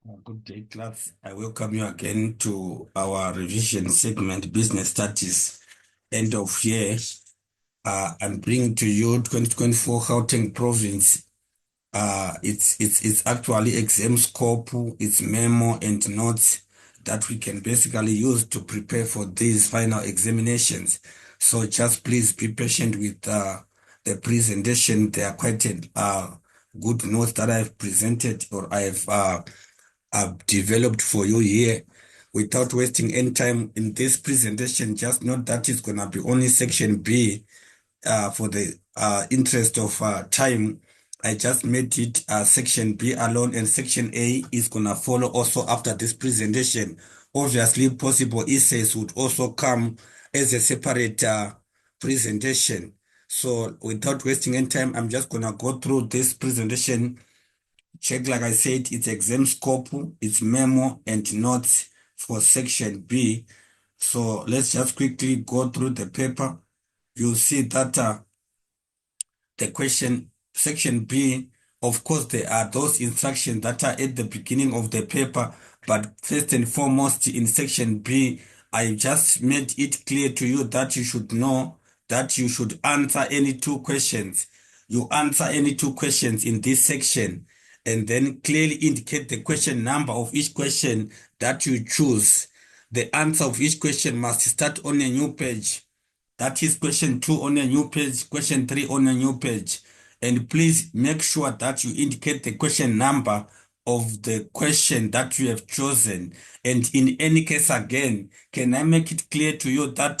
Good day, class. I welcome you again to our revision segment, Business Studies, end of year. I'm bringing to you 2024 Gauteng Province. It's actually exam scope, it's memo and notes that we can basically use to prepare for these final examinations. So just please be patient with the presentation. There are quite good notes that I've presented or I've developed for you here. Without wasting any time in this presentation, just note that it's gonna be only section B for the interest of time. I just made it section B alone, and section A is gonna follow also after this presentation. Obviously, possible essays would also come as a separate presentation. So without wasting any time, I'm just gonna go through this presentation. Check, like I said, it's exam scope, it's memo and notes for section B. So let's just quickly go through the paper. You'll see that the question, section B, of course, there are those instructions that are at the beginning of the paper, but first and foremost in section B, I just made it clear to you that you should know that you should answer any two questions. You answer any two questions in this section and then clearly indicate the question number of each question that you choose. The answer of each question must start on a new page. That is question 2 on a new page, question 3 on a new page. And please make sure that you indicate the question number of the question that you have chosen. And in any case, again, can I make it clear to you that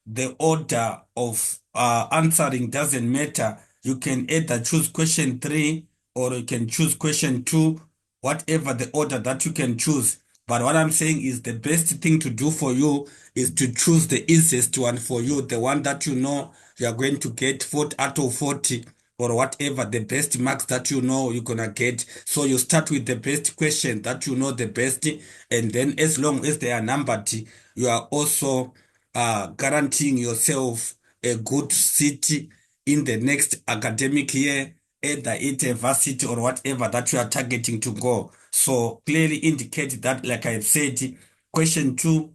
the order of answering doesn't matter? You can either choose question 3 or you can choose question 2, whatever the order that you can choose. But what I'm saying is the best thing to do for you is to choose the easiest one for you, the one that you know you are going to get 40 out of 40 or whatever, the best marks that you know you're gonna get. So you start with the best question that you know the best, and then as long as they are numbered, you are also guaranteeing yourself a good seat in the next academic year, either at a varsity or whatever that you are targeting to go. So clearly indicate that, like I've said, question 2,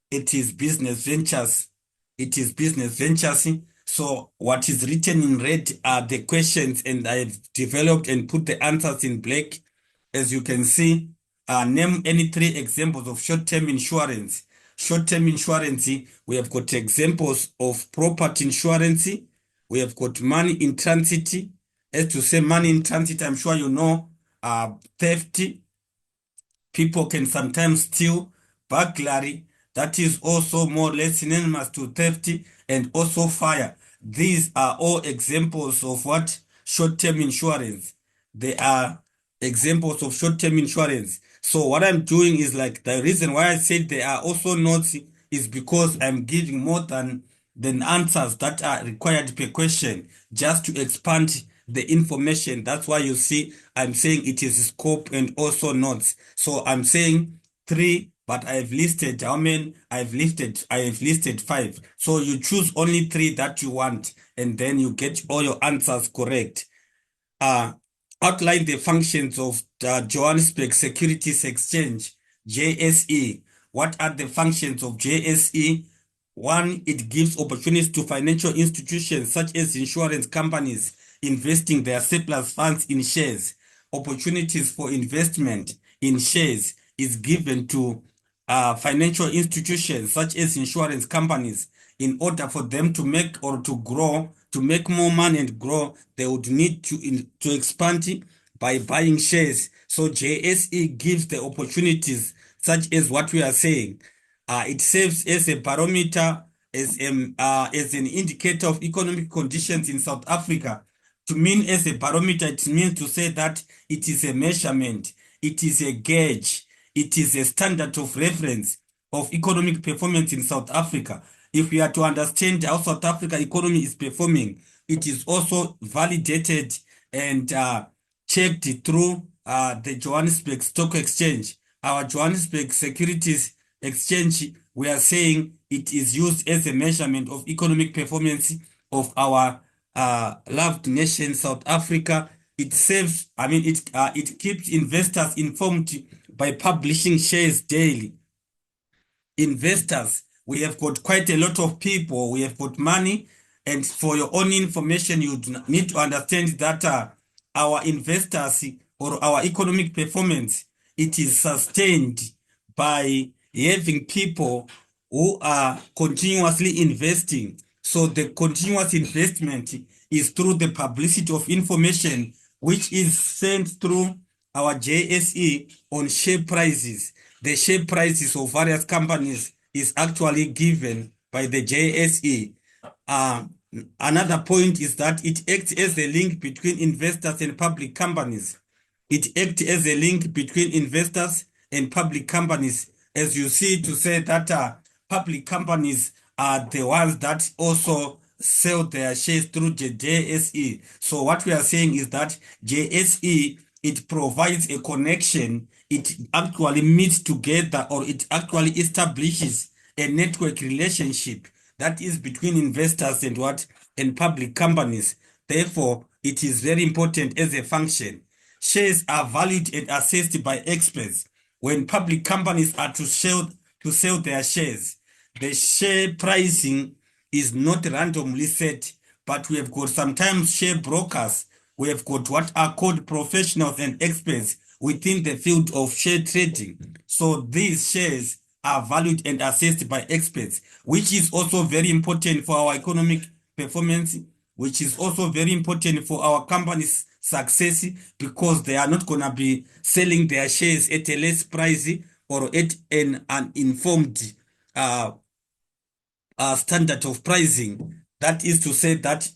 it is business ventures. It is business ventures. So what is written in red are the questions, and I've developed and put the answers in black. As you can see, name any 3 examples of short-term insurance. Short-term insurance, we have got examples of property insurance. We have got money in transit. As to say money in transit, I'm sure you know, theft, people can sometimes steal, burglary, that is also more or less synonymous to theft, and also fire. These are all examples of what? Short-term insurance. They are examples of short-term insurance. So what I'm doing is, like, the reason why I said they are also notes is because I'm giving more than answers that are required per question, just to expand the information. That's why you see I'm saying it is scope and also notes. So I'm saying 3, but I've listed how many? I have listed 5. So you choose only 3 that you want, and then you get all your answers correct. uh, Outline the functions of the Johannesburg Securities Exchange, JSE. What are the functions of JSE? 1, it gives opportunities to financial institutions such as insurance companies investing their surplus funds in shares. Opportunities for investment in shares is given to financial institutions such as insurance companies. In order for them to make or to grow, to make more money and grow, they would need to expand by buying shares. So JSE gives the opportunities such as what we are saying. It serves as a barometer, as an indicator of economic conditions in South Africa. To mean as a barometer, it means to say that it is a measurement, it is a gauge, it is a standard of reference of economic performance in South Africa. If we are to understand how South Africa economy is performing, it is also validated and checked through the Johannesburg Stock Exchange. Our Johannesburg Securities Exchange, we are saying it is used as a measurement of economic performance of our loved nation, South Africa. It saves, it keeps investors informed by publishing shares daily. Investors, we have got quite a lot of people, we have got money, and for your own information, you need to understand that our investors or our economic performance, it is sustained by having people who are continuously investing. So the continuous investment is through the publicity of information, which is sent through our JSE on share prices. The share prices of various companies is actually given by the JSE. Uh, Another point is that it acts as a link between investors and public companies. It acts as a link between investors and public companies, as you see, to say that public companies are the ones that also sell their shares through the JSE. So what we are saying is that JSE, it provides a connection. It actually meets together, or it actually establishes a network relationship that is between investors and what, and public companies. Therefore, it is very important as a function. Shares are valued and assessed by experts. When public companies are to sell their shares, the share pricing is not randomly set, but we have got sometimes share brokers. We have got what are called professionals and experts within the field of share trading. So these shares are valued and assessed by experts, which is also very important for our economic performance, which is also very important for our company's success, because they are not going to be selling their shares at a less price or at an uninformed uh, standard of pricing. That is to say that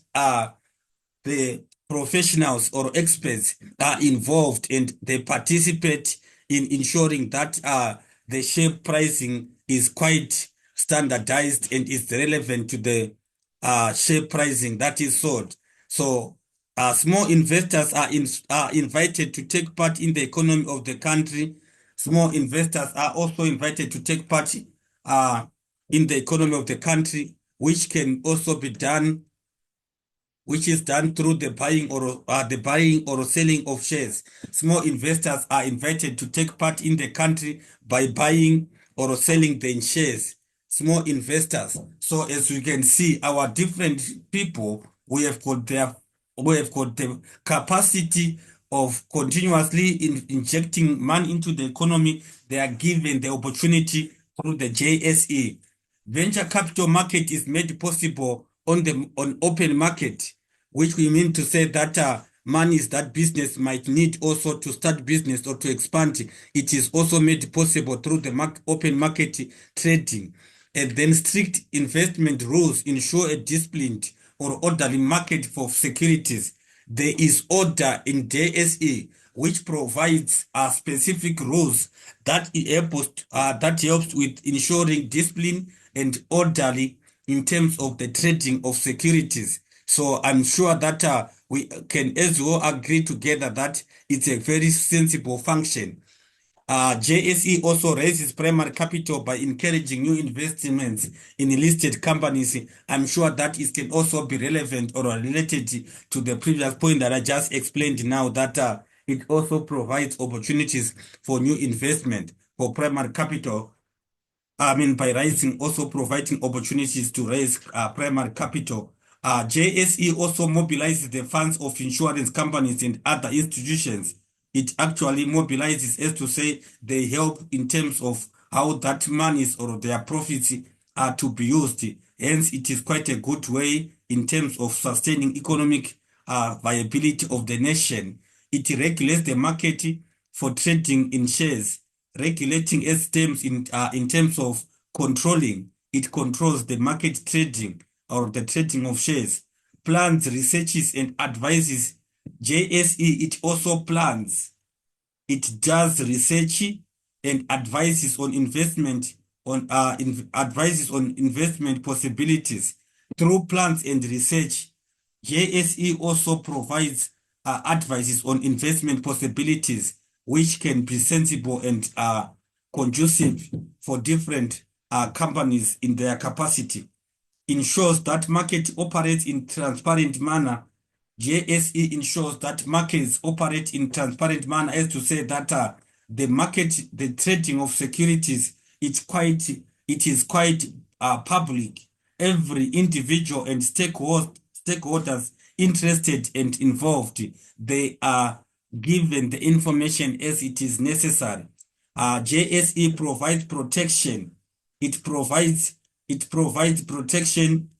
the professionals or experts are involved and they participate in ensuring that the share pricing is quite standardized and is relevant to the share pricing that is sold. So small investors are invited to take part in the economy of the country. Small investors are also invited to take part uh, in the economy of the country, which can also be done, which is done through the buying or selling of shares. Small investors are invited to take part in the country by buying or selling their shares. Small investors. So as you can see, our different people, we have got the capacity of continuously injecting money into the economy. They are given the opportunity through the JSE. Venture capital market is made possible on open market, which we mean to say that monies that business might need also to start business or to expand, it is also made possible through the open market trading. And then strict investment rules ensure a disciplined or orderly market for securities. There is order in JSE, which provides specific rules that helps with ensuring discipline and orderly in terms of the trading of securities. So I'm sure that we can as well agree together that it's a very sensible function. JSE also raises primary capital by encouraging new investments in listed companies. I'm sure that it can also be relevant or related to the previous point that I just explained now, that it also provides opportunities for new investment for primary capital. I mean, by raising, also providing opportunities to raise primary capital. JSE also mobilizes the funds of insurance companies and other institutions. It actually mobilizes, as to say, they help in terms of how that monies or their profits are to be used. Hence, it is quite a good way in terms of sustaining economic viability of the nation. It regulates the market for trading in shares. Regulating as terms in terms of controlling, it controls the market trading or the trading of shares. Plans, researches, and advises. JSE, it also plans. It does research and advises on investment possibilities. Through plans and research, JSE also provides advices on investment possibilities, which can be sensible and conducive for different companies in their capacity. Ensures that market operates in transparent manner. JSE ensures that markets operate in transparent manner, as to say that the market, the trading of securities, it is quite public. Every individual and stakeholders interested and involved, they are given the information as it is necessary. JSE provides protection. It provides protection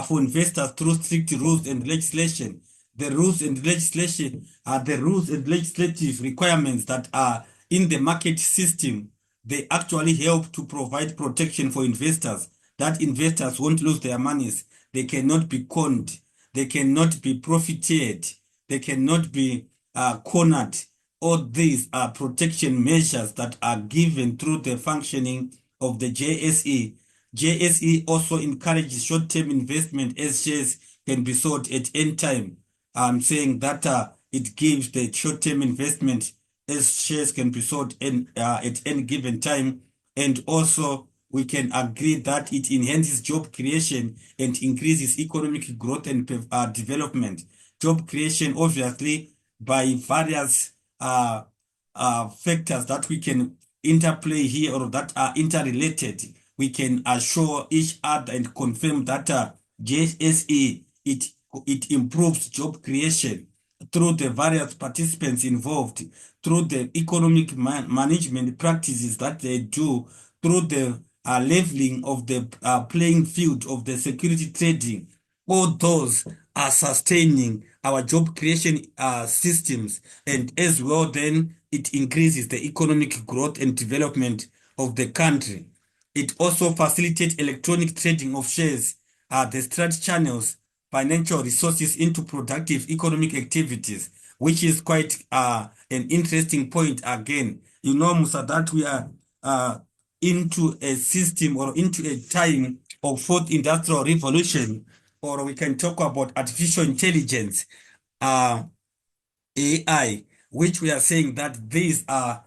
for investors through strict rules and legislation. The rules and legislation are the rules and legislative requirements that are in the market system. They actually help to provide protection for investors, that investors won't lose their monies. They cannot be conned. They cannot be profited. They cannot be cornered. All these are protection measures that are given through the functioning of the JSE. JSE also encourages short-term investment as shares can be sold at any time. I'm saying that it gives the short-term investment as shares can be sold at any given time. And also, we can agree that it enhances job creation and increases economic growth and development. Job creation, obviously, by various factors that we can interplay here or that are interrelated, we can assure each other and confirm that JSE, it improves job creation through the various participants involved, through the economic management practices that they do, through the leveling of the playing field of the security trading. All those are sustaining our job creation systems, and as well then it increases the economic growth and development of the country. It also facilitates electronic trading of shares, the strat channels, financial resources into productive economic activities, which is quite an interesting point again. You know, Musa, that we are into a system or into a time of fourth industrial revolution, or we can talk about artificial intelligence, AI, which we are saying that these are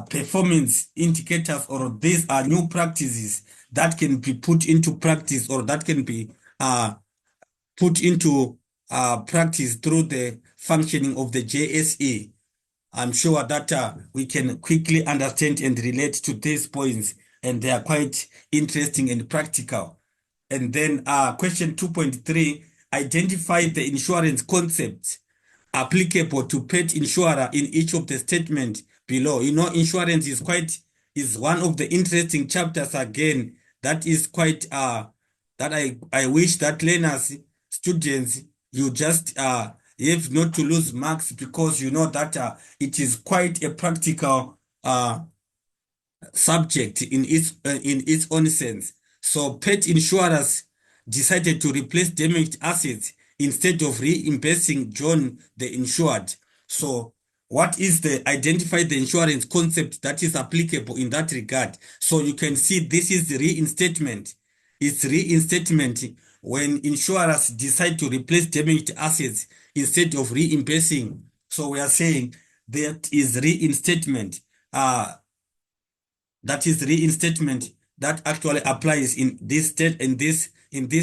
performance indicators, or these are new practices that can be put into practice, or that can be put into practice through the functioning of the JSE. I'm sure that we can quickly understand and relate to these points, and they are quite interesting and practical. And then question 2.3, identify the insurance concepts applicable to pet insurer in each of the statement below. You know, insurance is one of the interesting chapters again, that is quite that I wish that learners, students, you just have not to lose marks, because you know that it is quite a practical subject in its own sense. So pet insurers decided to replace damaged assets instead of reimbursing John the insured. So what is the identify the insurance concept that is applicable in that regard? So you can see this is the reinstatement. It's reinstatement when insurers decide to replace damaged assets instead of reimbursing. So we are saying that is reinstatement. That is reinstatement that actually applies in this state, in this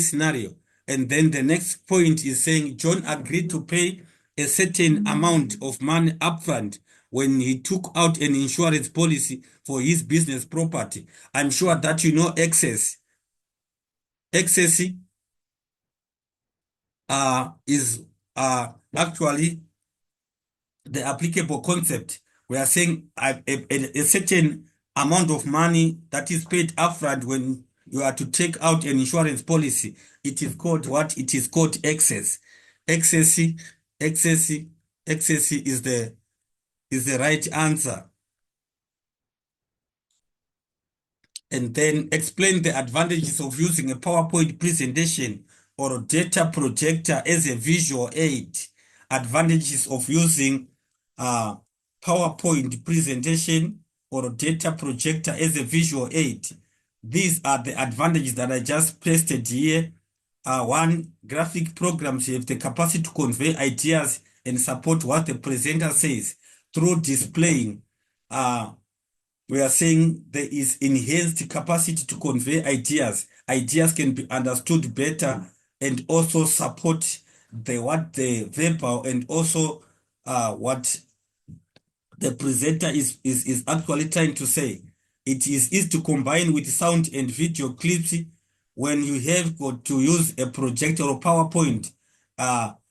scenario. And then the next point is saying John agreed to pay a certain amount of money upfront when he took out an insurance policy for his business property. I'm sure that you know excess. Excess is actually the applicable concept. We are saying a certain amount of money that is paid upfront when you are to take out an insurance policy. It is called what? It is called excess. Excess, excess, excess is the right answer. And then explain the advantages of using a PowerPoint presentation or a data projector as a visual aid. Advantages of using a PowerPoint presentation or a data projector as a visual aid. These are the advantages that I just pasted here. One, graphic programs have the capacity to convey ideas and support what the presenter says through displaying. We are saying there is enhanced capacity to convey ideas. Ideas can be understood better and also support the verbal and also what the presenter is actually trying to say. It is easy to combine with sound and video clips when you have got to use a projector or PowerPoint.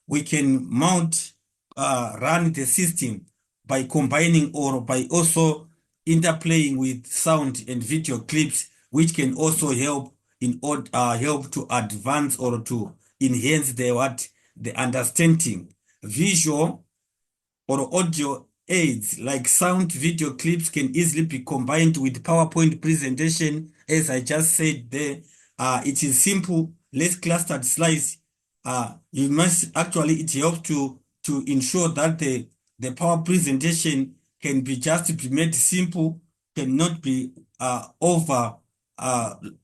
We can mount, run the system by combining or by also interplaying with sound and video clips, which can also help help to advance or to enhance the understanding. Visual or audio aids like sound video clips can easily be combined with PowerPoint presentation. As I just said there, it is simple, less clustered slides. You must actually, it helps to ensure that the power presentation can be just be made simple, cannot be over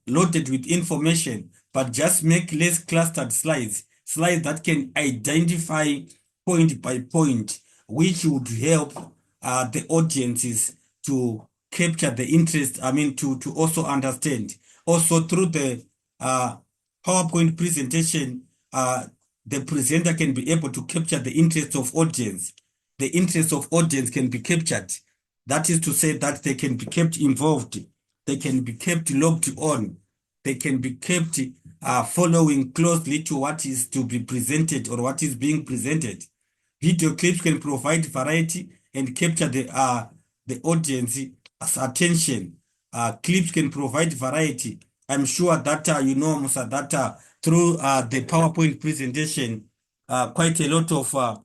loaded with information, but just make less clustered slides that can identify point by point, which would help the audiences to capture the interest, I mean, to also understand. Also, through the PowerPoint presentation, the presenter can be able to capture the interest of audience. The interest of audience can be captured. That is to say that they can be kept involved. They can be kept logged on. They can be kept following closely to what is to be presented or what is being presented. Video clips can provide variety and capture the audience's attention. Clips can provide variety. I'm sure that you know, Musa, that through the PowerPoint presentation, quite a lot of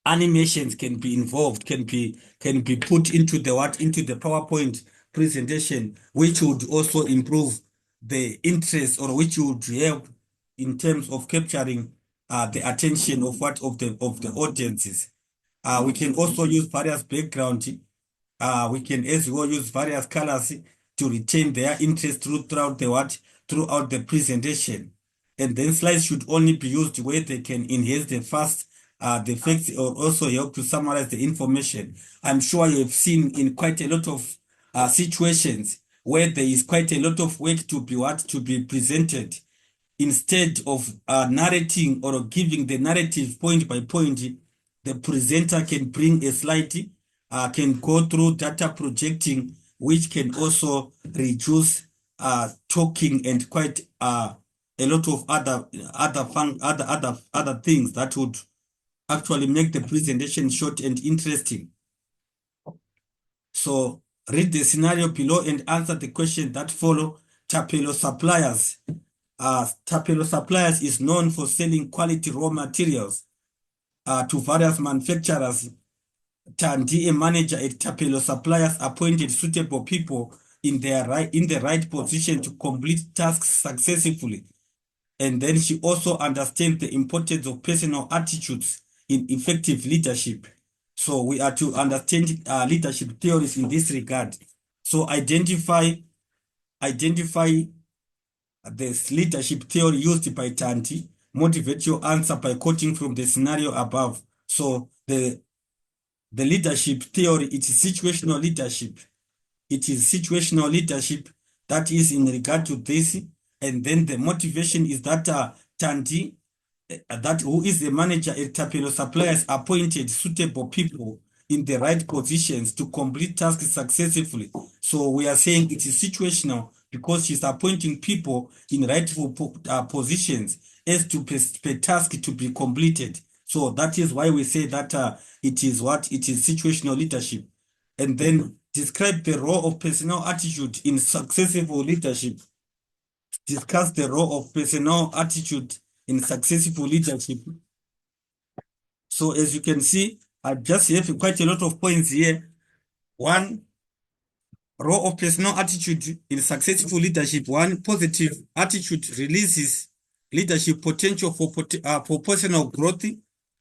animations can be involved, can be put into the PowerPoint presentation, which would also improve the interest or which would help in terms of capturing the attention of the audiences. We can also use various background. We can as well use various colors to retain their interest throughout the presentation. And then slides should only be used where they can enhance the facts or also help to summarize the information. I'm sure you have seen in quite a lot of situations where there is quite a lot of work to be presented. Instead of narrating or giving the narrative point by point, the presenter can bring a slide, can go through data projecting, which can also reduce talking and quite a lot of other things that would actually make the presentation short and interesting. So read the scenario below and answer the questions that follow. Tapelo Suppliers. Tapelo Suppliers is known for selling quality raw materials to various manufacturers. Tandi, a manager at Tapelo Suppliers, appointed suitable people in the right position to complete tasks successfully. And then she also understands the importance of personal attitudes in effective leadership. So we are to understand leadership theories in this regard. So identify this leadership theory used by Tanti. Motivate your answer by quoting from the scenario above. So the leadership theory, it is situational leadership. It is situational leadership that is in regard to this. And then the motivation is that Tanti, that who is the manager at Tapelo Suppliers, appointed suitable people in the right positions to complete tasks successfully. So we are saying it is situational because she's appointing people in rightful positions as to per task to be completed. So that is why we say that it is situational leadership. And then describe the role of personal attitude in successful leadership. Discuss the role of personal attitude in successful leadership. So as you can see, I just have quite a lot of points here. One, role of personal attitude in successful leadership. One, positive attitude releases leadership potential for personal growth.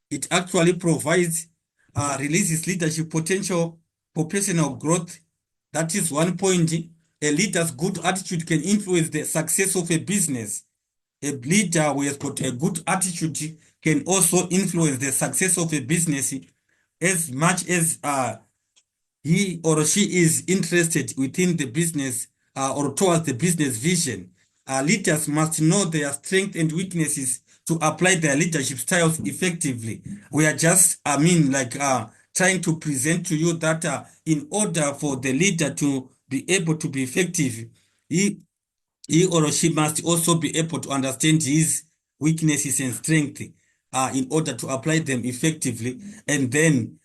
It actually releases leadership potential for personal growth. That is one point. A leader's good attitude can influence the success of a business. A leader who has got a good attitude can also influence the success of a business as much as he or she is interested within the business or towards the business vision. Leaders must know their strengths and weaknesses to apply their leadership styles effectively. We are just, trying to present to you that in order for the leader to be able to be effective, he, he or she must also be able to understand his weaknesses and strength in order to apply them effectively. And then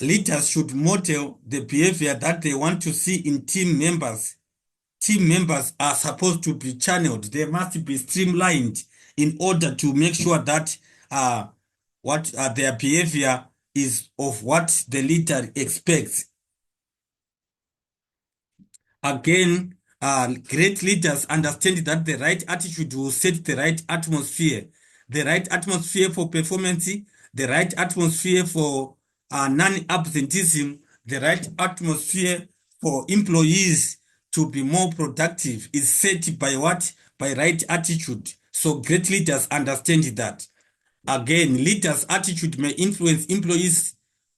leaders should model the behavior that they want to see in team members. Team members are supposed to be channeled. They must be streamlined in order to make sure that what their behavior is of what the leader expects. Again, great leaders understand that the right attitude will set the right atmosphere. The right atmosphere for performance, the right atmosphere for non-absenteeism, the right atmosphere for employees to be more productive is set by what? By right attitude. So great leaders understand that. Again, leaders' attitude may influence employees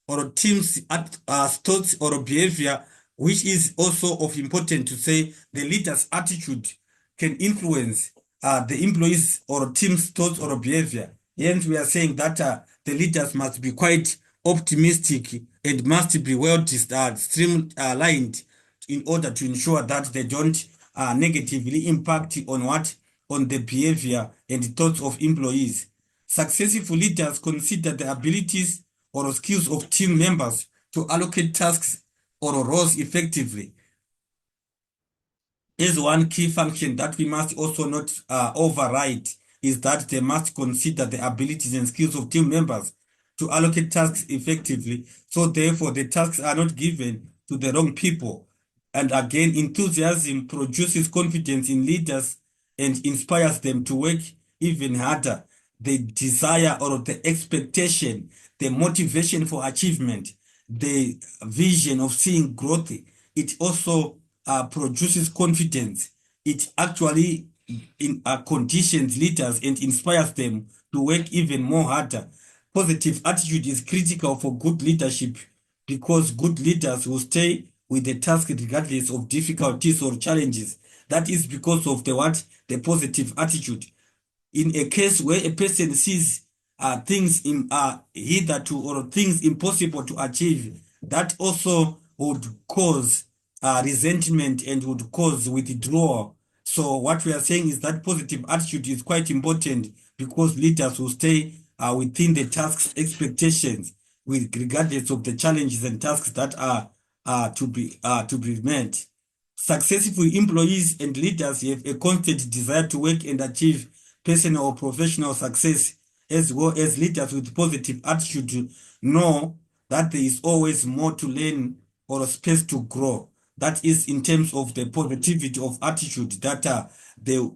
or teams' thoughts or behavior, which is also of important to say the leader's attitude can influence the employees or team's thoughts or behavior. Hence, we are saying that the leaders must be quite optimistic and must be well streamlined in order to ensure that they don't negatively impact on what? On the behavior and thoughts of employees. Successful leaders consider the abilities or skills of team members to allocate tasks or roles effectively is one key function that we must also not override is that they must consider the abilities and skills of team members to allocate tasks effectively. So therefore, the tasks are not given to the wrong people. And again, enthusiasm produces confidence in leaders and inspires them to work even harder. The desire or the expectation, the motivation for achievement, the vision of seeing growth, it also produces confidence. It actually conditions leaders and inspires them to work even more harder. Positive attitude is critical for good leadership because good leaders will stay with the task regardless of difficulties or challenges. That is because of the what? The positive attitude. In a case where a person sees things in hitherto or things impossible to achieve, that also would cause resentment and would cause withdrawal. So what we are saying is that positive attitude is quite important because leaders will stay within the task's expectations, with regardless of the challenges and tasks that are to be met. Successful employees and leaders have a constant desire to work and achieve personal or professional success, as well as leaders with positive attitude know that there is always more to learn or space to grow. That is in terms of the positivity of attitude that the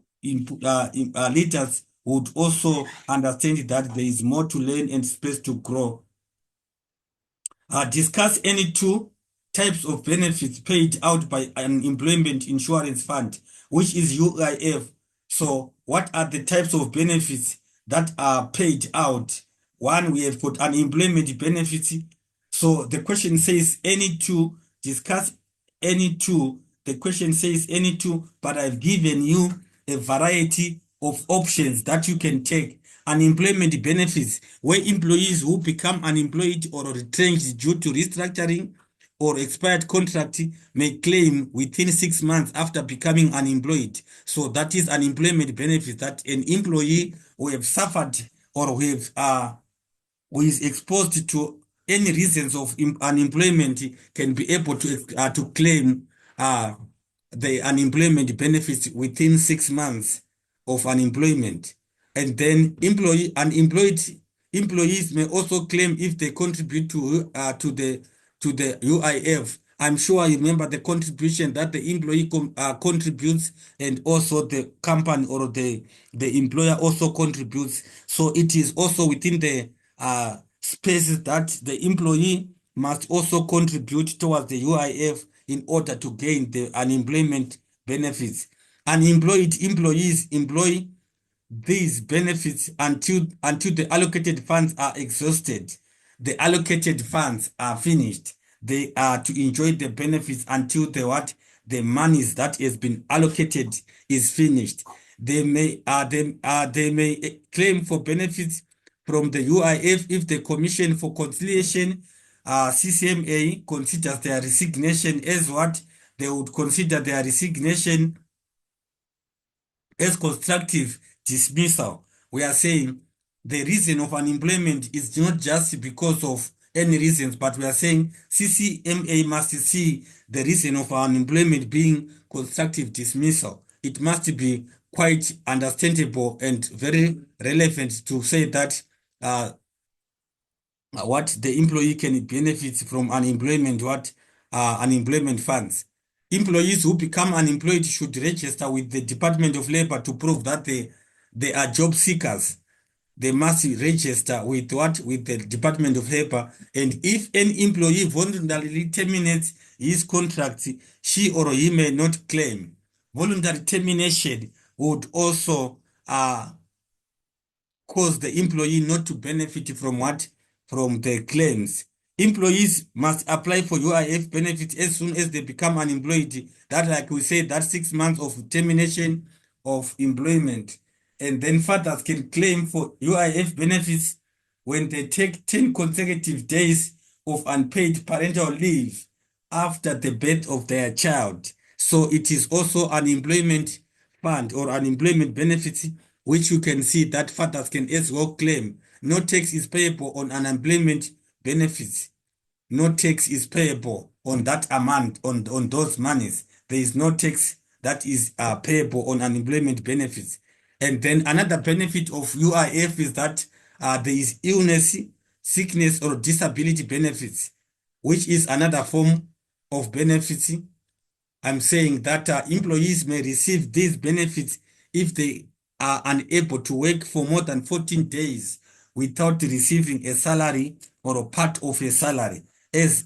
leaders would also understand that there is more to learn and space to grow. Discuss any two types of benefits paid out by an employment insurance fund, which is UIF. So, what are the types of benefits that are paid out? One, we have got unemployment benefits. So, the question says any two, discuss any two. The question says any two, but I've given you a variety of options that you can take. Unemployment benefits, where employees who become unemployed or retrenched due to restructuring or expired contract may claim within 6 months after becoming unemployed. So that is unemployment benefits that an employee who have suffered or who is exposed to any reasons of unemployment can be able to claim the unemployment benefits within 6 months of unemployment. And then unemployed employees may also claim if they contribute to the UIF. I'm sure you remember the contribution that the employee contributes, and also the company or the employer also contributes. So it is also within the spaces that the employee must also contribute towards the UIF in order to gain the unemployment benefits. Unemployed employees employ these benefits until the allocated funds are exhausted. The allocated funds are finished. They are to enjoy the benefits until the monies that has been allocated is finished. They may claim for benefits from the UIF if the Commission for Conciliation, CCMA, considers their resignation as what they would consider their resignation as constructive dismissal. We are saying the reason of unemployment is not just because of any reasons, but we are saying CCMA must see the reason of unemployment being constructive dismissal. It must be quite understandable and very relevant to say that what the employee can benefit from unemployment, what unemployment funds. Employees who become unemployed should register with the Department of Labor to prove that they are job seekers. They must register with what? With the Department of Labor. And if an employee voluntarily terminates his contract, she or he may not claim. Voluntary termination would also cause the employee not to benefit from what? From the claims. Employees must apply for UIF benefits as soon as they become unemployed. That, like we said, that 6 months of termination of employment. And then fathers can claim for UIF benefits when they take 10 consecutive days of unpaid parental leave after the birth of their child. So it is also an employment fund or unemployment benefits, which you can see that fathers can as well claim. No tax is payable on unemployment benefits. No tax is payable on that amount, on those monies. There is no tax that is payable on unemployment benefits. And then another benefit of UIF is that there is illness, sickness, or disability benefits, which is another form of benefits. I'm saying that employees may receive these benefits if they are unable to work for more than 14 days without receiving a salary or a part of a salary as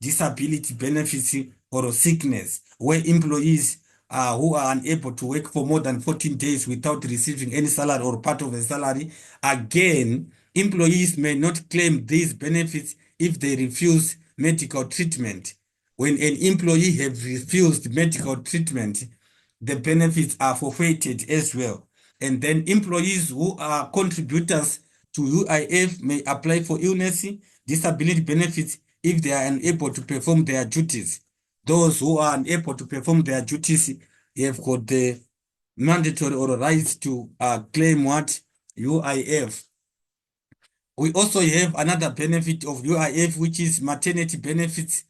disability benefits or sickness, where employees who are unable to work for more than 14 days without receiving any salary or part of a salary. Again, employees may not claim these benefits if they refuse medical treatment. When an employee has refused medical treatment, the benefits are forfeited as well. And then employees who are contributors to UIF may apply for illness, disability benefits if they are unable to perform their duties. Those who are unable to perform their duties have got the mandatory or right to claim what? UIF. We also have another benefit of UIF, which is maternity benefits.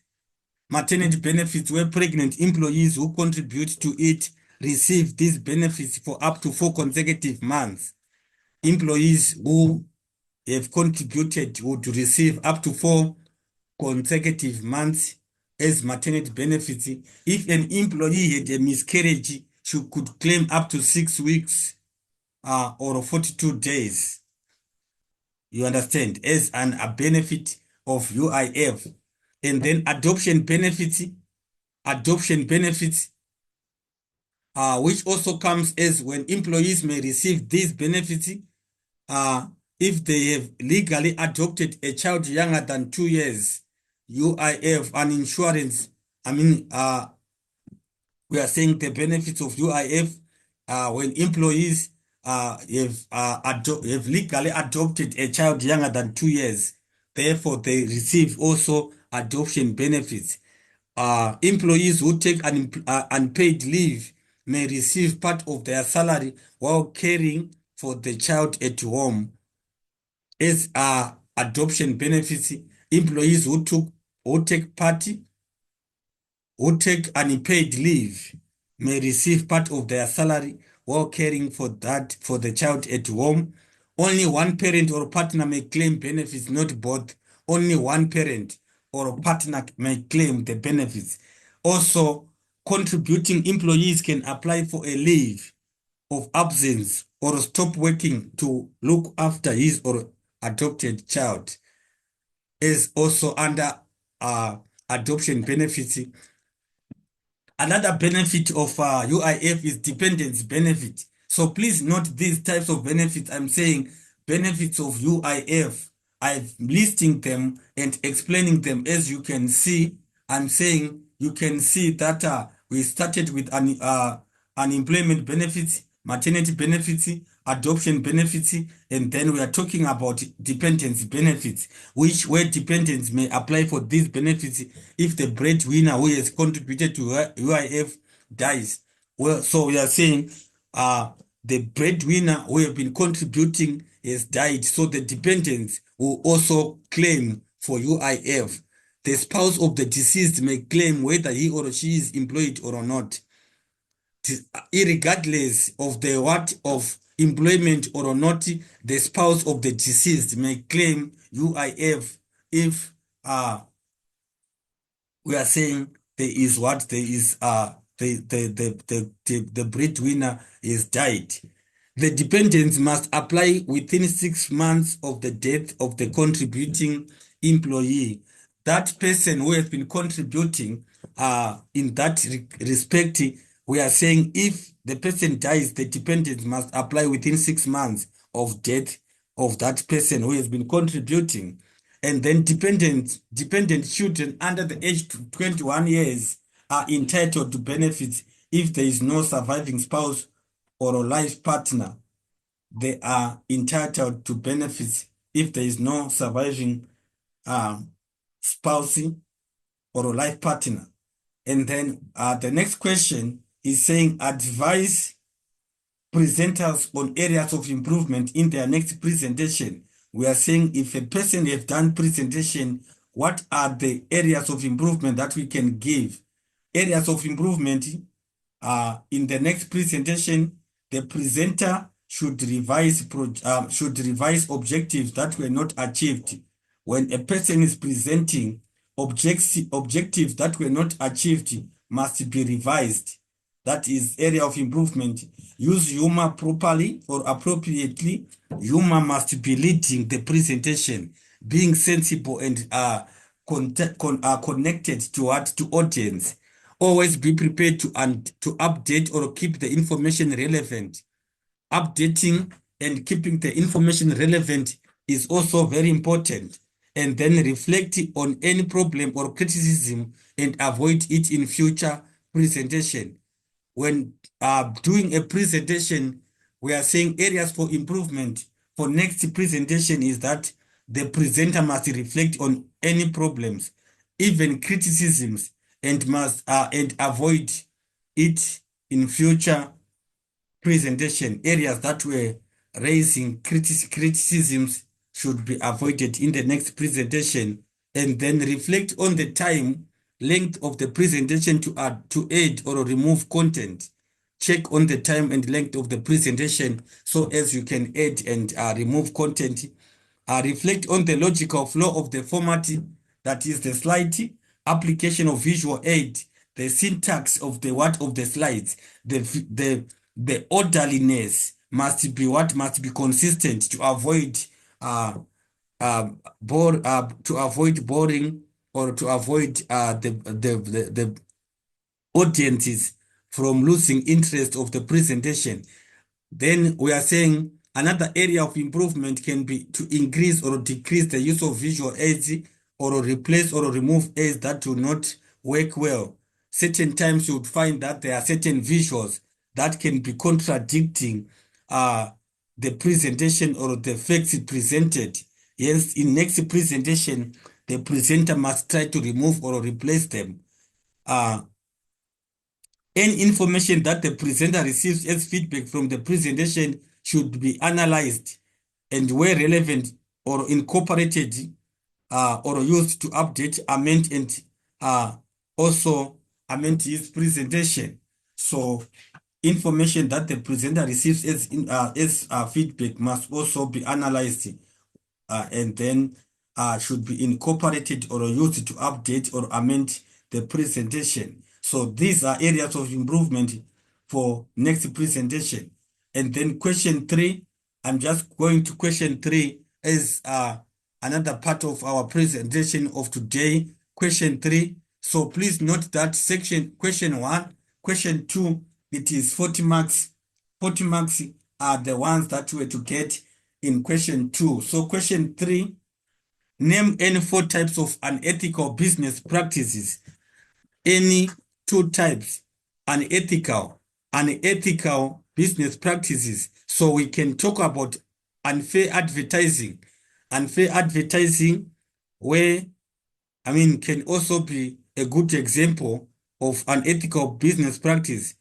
Maternity benefits, where pregnant employees who contribute to it receive these benefits for up to 4 consecutive months. Employees who have contributed would receive up to 4 consecutive months as maternity benefits. If an employee had a miscarriage, she could claim up to 6 weeks or 42 days. You understand? As a benefit of UIF. And then adoption benefits, which also comes as when employees may receive these benefits if they have legally adopted a child younger than 2 years. UIF and insurance, we are saying the benefits of UIF when employees have legally adopted a child younger than 2 years. Therefore, they receive also adoption benefits. Employees who take unpaid leave may receive part of their salary while caring for the child at home as adoption benefits. Employees who take unpaid leave may receive part of their salary while caring for the child at home. Only one parent or partner may claim benefits, not both. Only one parent or partner may claim the benefits. Also, contributing employees can apply for a leave of absence or stop working to look after his or adopted child is also under adoption benefits. Another benefit of UIF is dependence benefit. So please note these types of benefits. I'm saying benefits of UIF. I'm listing them and explaining them. As you can see, I'm saying you can see that we started with unemployment benefits, maternity benefits, adoption benefits, and then we are talking about dependency benefits, which where dependents may apply for these benefits if the breadwinner who has contributed to UIF dies. Well, so we are saying the breadwinner who have been contributing has died, so the dependents will also claim for UIF. The spouse of the deceased may claim whether he or she is employed or not, irregardless of the what of employment or not. The spouse of the deceased may claim UIF if we are saying there is what there is the breadwinner is died. The dependents must apply within 6 months of the death of the contributing employee. That person who has been contributing, in that respect, we are saying if the person dies, the dependents must apply within 6 months of death of that person who has been contributing. And then dependent children under the age of 21 years are entitled to benefits if there is no surviving spouse or a life partner. They are entitled to benefits if there is no surviving spouse or a life partner. And then the next question is saying advise presenters on areas of improvement in their next presentation. We are saying if a person has done presentation, what are the areas of improvement that we can give? Areas of improvement in the next presentation, the presenter should revise objectives that were not achieved. When a person is presenting, objectives that were not achieved must be revised. That is area of improvement. Use humor properly or appropriately. Humor must be leading the presentation, being sensible and connected to what to audience. Always be prepared to update or keep the information relevant. Updating and keeping the information relevant is also very important. And then reflect on any problem or criticism and avoid it in future presentation. When doing a presentation, we are saying areas for improvement for next presentation is that the presenter must reflect on any problems, even criticisms, and must and avoid it in future presentation. Areas that were raising criticisms should be avoided in the next presentation, and then reflect on the time length of the presentation to add or remove content. Check on the time and length of the presentation so as you can add and remove content. Reflect on the logical flow of the format, that is the slide, application of visual aid, the syntax of the what of the slides, the orderliness must be what must be consistent to avoid to avoid boring or to avoid the audiences from losing interest of the presentation. Then we are saying another area of improvement can be to increase or decrease the use of visual aids or replace or remove aids that do not work well. Certain times you would find that there are certain visuals that can be contradicting the presentation or the facts presented. Yes, in next presentation, the presenter must try to remove or replace them. Any information that the presenter receives as feedback from the presentation should be analyzed and where relevant or incorporated or used to update, amend, and also amend his presentation. So information that the presenter receives as feedback must also be analyzed and then should be incorporated or used to update or amend the presentation. So these are areas of improvement for next presentation. And then question 3, I'm just going to question 3 as another part of our presentation of today. Question 3. So please note that question 1, question 2, it is 40 marks. 40 marks are the ones that you were to get in question 2. So question 3, name any 4 types of unethical business practices. Any 2 types, unethical business practices. So we can talk about unfair advertising. Unfair advertising, where, can also be a good example of unethical business practice.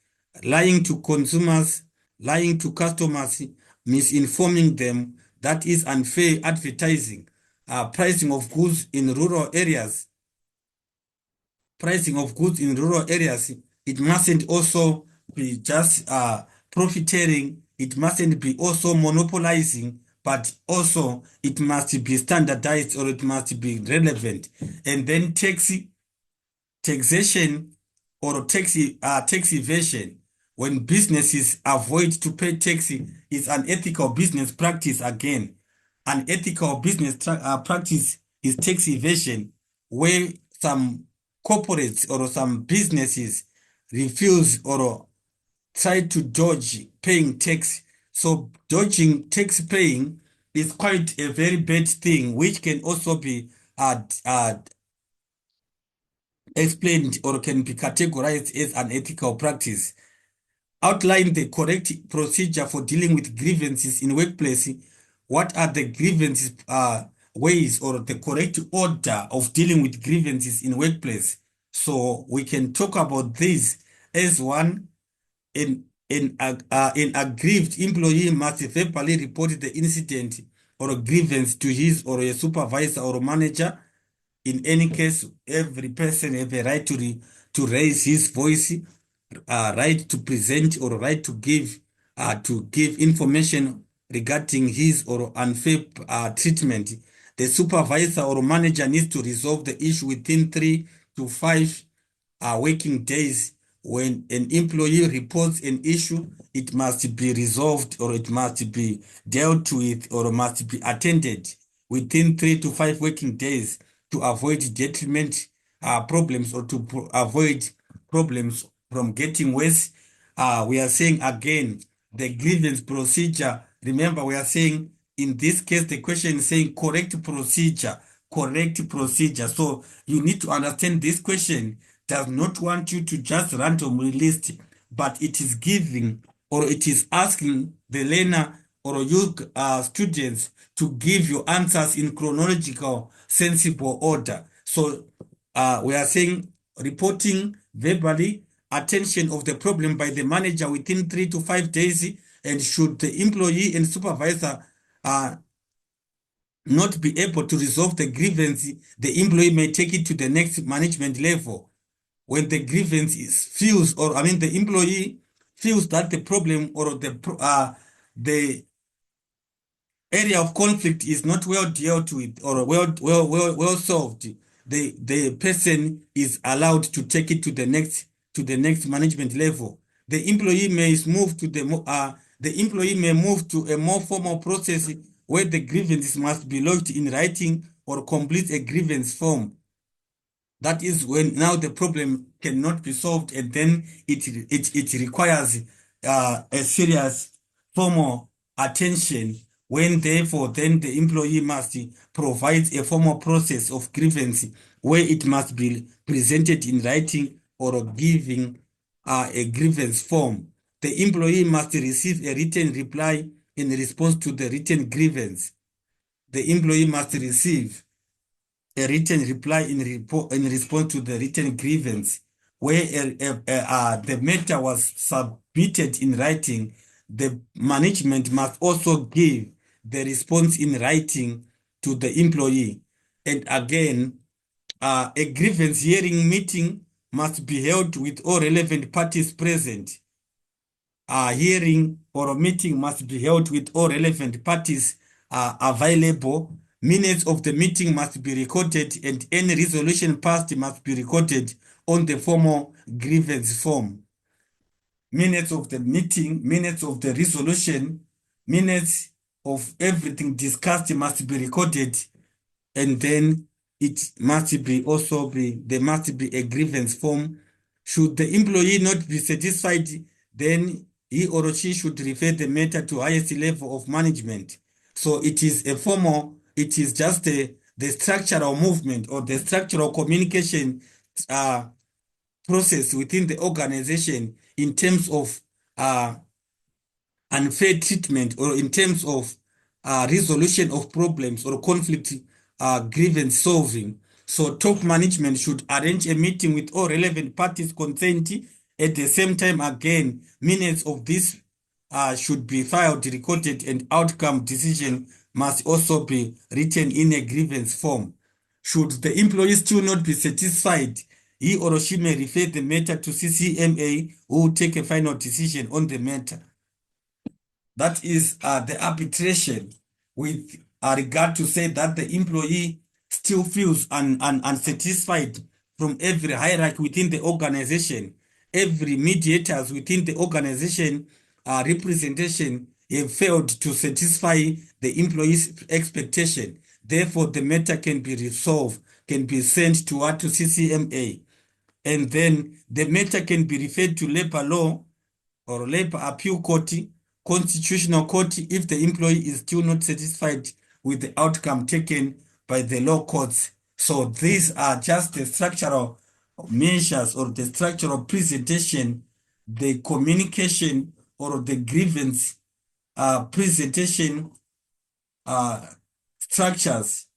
Lying to consumers, lying to customers, misinforming them. That is unfair advertising. Pricing of goods in rural areas. Pricing of goods in rural areas, it mustn't also be just profiteering. It mustn't be also monopolizing, but also it must be standardized, or it must be relevant. And then taxation, or tax evasion. When businesses avoid to pay tax, is an ethical business practice again. An ethical business practice is tax evasion, where some corporates or some businesses refuse or try to dodge paying tax. So dodging tax paying is quite a very bad thing, which can also be explained or can be categorized as an ethical practice. Outline the correct procedure for dealing with grievances in workplace. What are the grievances ways, or the correct order of dealing with grievances in workplace? So we can talk about this as one. An aggrieved employee must verbally report the incident or grievance to his or a supervisor or manager. In any case, every person has a right to raise his voice, right to present, or right to give information regarding his or unfair treatment. The supervisor or manager needs to resolve the issue within 3 to 5 working days. When an employee reports an issue, it must be resolved, or it must be dealt with, or must be attended within 3 to 5 working days, to avoid detriment problems, or to avoid problems from getting worse. We are saying again, the grievance procedure. Remember, we are saying in this case, the question is saying correct procedure, correct procedure. So you need to understand this question does not want you to just randomly list, but it is giving, or it is asking the learner or you students to give your answers in chronological, sensible order. So we are saying reporting verbally, attention of the problem by the manager within 3 to 5 days, and should the employee and supervisor not be able to resolve the grievance, the employee may take it to the next management level. When the grievance is feels, or the employee feels that the problem or the area of conflict is not well dealt with, or well solved, the person is allowed to take it to the next management level. The employee may move to the employee may move to a more formal process, where the grievances must be lodged in writing or complete a grievance form. That is when now the problem cannot be solved, and then it requires a serious formal attention, when therefore then the employee must provide a formal process of grievance, where it must be presented in writing, or giving a grievance form. The employee must receive a written reply in response to the written grievance. The employee must receive a written reply in response to the written grievance, where the matter was submitted in writing. The management must also give the response in writing to the employee. And again, a grievance hearing meeting must be held with all relevant parties present. A hearing or a meeting must be held with all relevant parties available. Minutes of the meeting must be recorded, and any resolution passed must be recorded on the formal grievance form. Minutes of the meeting, minutes of the resolution, minutes of everything discussed must be recorded, and then it must be also be there must be a grievance form. Should the employee not be satisfied, then he or she should refer the matter to highest level of management. So it is a formal, it is just the structural movement, or the structural communication uh, process within the organization, in terms of unfair treatment or in terms of resolution of problems or conflict grievance solving. So top management should arrange a meeting with all relevant parties consent. At the same time, again, minutes of this should be filed, recorded, and outcome decision must also be written in a grievance form. Should the employee still not be satisfied, he or she may refer the matter to CCMA, who will take a final decision on the matter. That is the arbitration with regard to say that the employee still feels unsatisfied from every hierarchy within the organization. Every mediators within the organization representation have failed to satisfy the employee's expectation. Therefore, the matter can be resolved, can be sent to what, to CCMA. And then the matter can be referred to labor law or labor appeal court, constitutional court, if the employee is still not satisfied with the outcome taken by the law courts. So these are just the structural measures or the structural presentation, the communication or the grievance presentation structures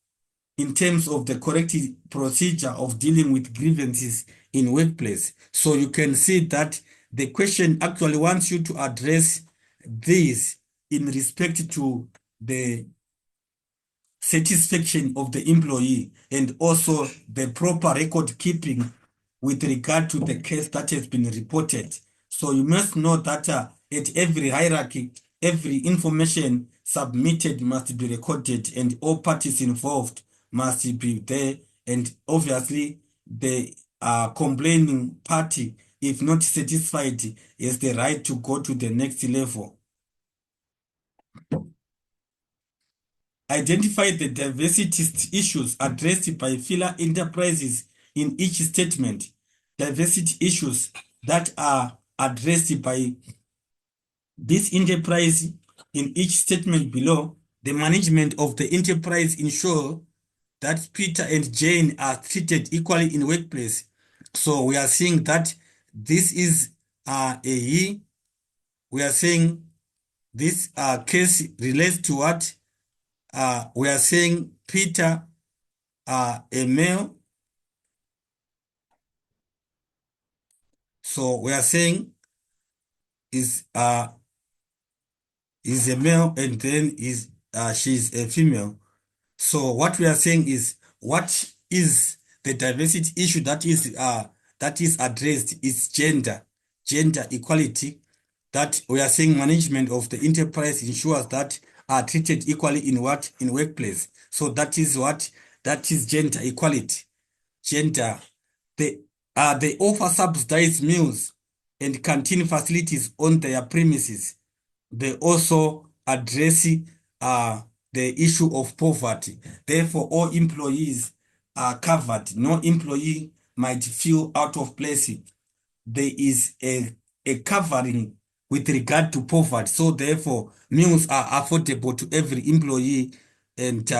in terms of the correct procedure of dealing with grievances in workplace. So you can see that the question actually wants you to address this in respect to the satisfaction of the employee and also the proper record keeping with regard to the case that has been reported. So you must know that at every hierarchy, every information submitted must be recorded and all parties involved must be there. And obviously, the complaining party, if not satisfied, has the right to go to the next level. Identify the diversity issues addressed by filler enterprises in each statement. Diversity issues that are addressed by this enterprise in each statement below. The management of the enterprise ensure that Peter and Jane are treated equally in workplace. So we are seeing that this is a he. We are saying this case relates to what? We are saying Peter, a male. So we are saying is a male and then she's a female. So what we are saying is, what is the diversity issue that is addressed is gender equality. That we are saying management of the enterprise ensures that are treated equally in what, in workplace. So that is what, that is gender equality. Gender, they offer subsidized meals and canteen facilities on their premises. They also address the issue of poverty. Therefore, all employees are covered. No employee might feel out of place. There is a covering with regard to poverty. So therefore, meals are affordable to every employee and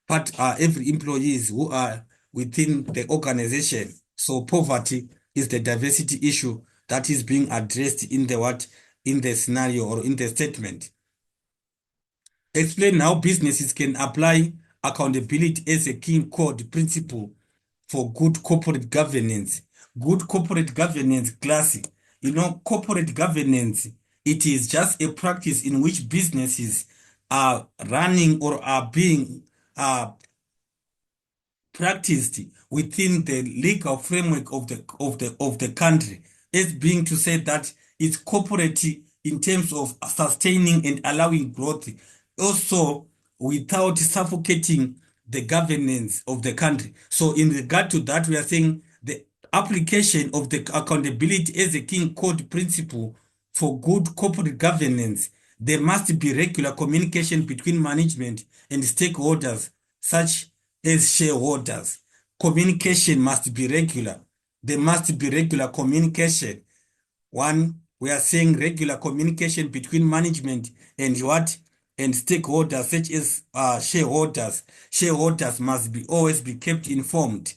every employees who are within the organization. So poverty is the diversity issue that is being addressed in the what, in the scenario or in the statement. Explain how businesses can apply accountability as a key code principle for good corporate governance. Good corporate governance, classic. Corporate governance, it is just a practice in which businesses are running or are being practiced within the legal framework of the country, as being to say that it's corporate in terms of sustaining and allowing growth, also without suffocating the governance of the country. So in regard to that, we are saying the application of the accountability as a king code principle for good corporate governance. There must be regular communication between management and stakeholders, such as shareholders. Communication must be regular. There must be regular communication. One, we are saying regular communication between management and what? And stakeholders, such as shareholders. Shareholders must be always be kept informed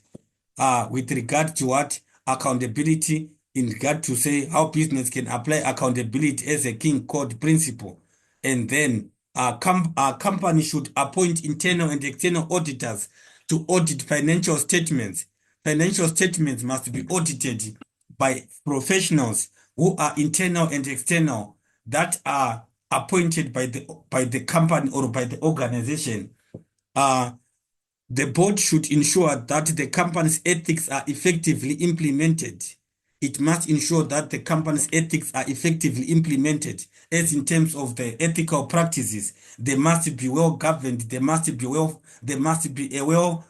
with regard to what? Accountability in regard to say how business can apply accountability as a king code principle. And then our company should appoint internal and external auditors to audit financial statements. Financial statements must be audited by professionals who are internal and external that are appointed by the company or by the organization. Uh, the board should ensure that the company's ethics are effectively implemented. It must ensure that the company's ethics are effectively implemented, as in terms of the ethical practices. They must be well governed. There must be a well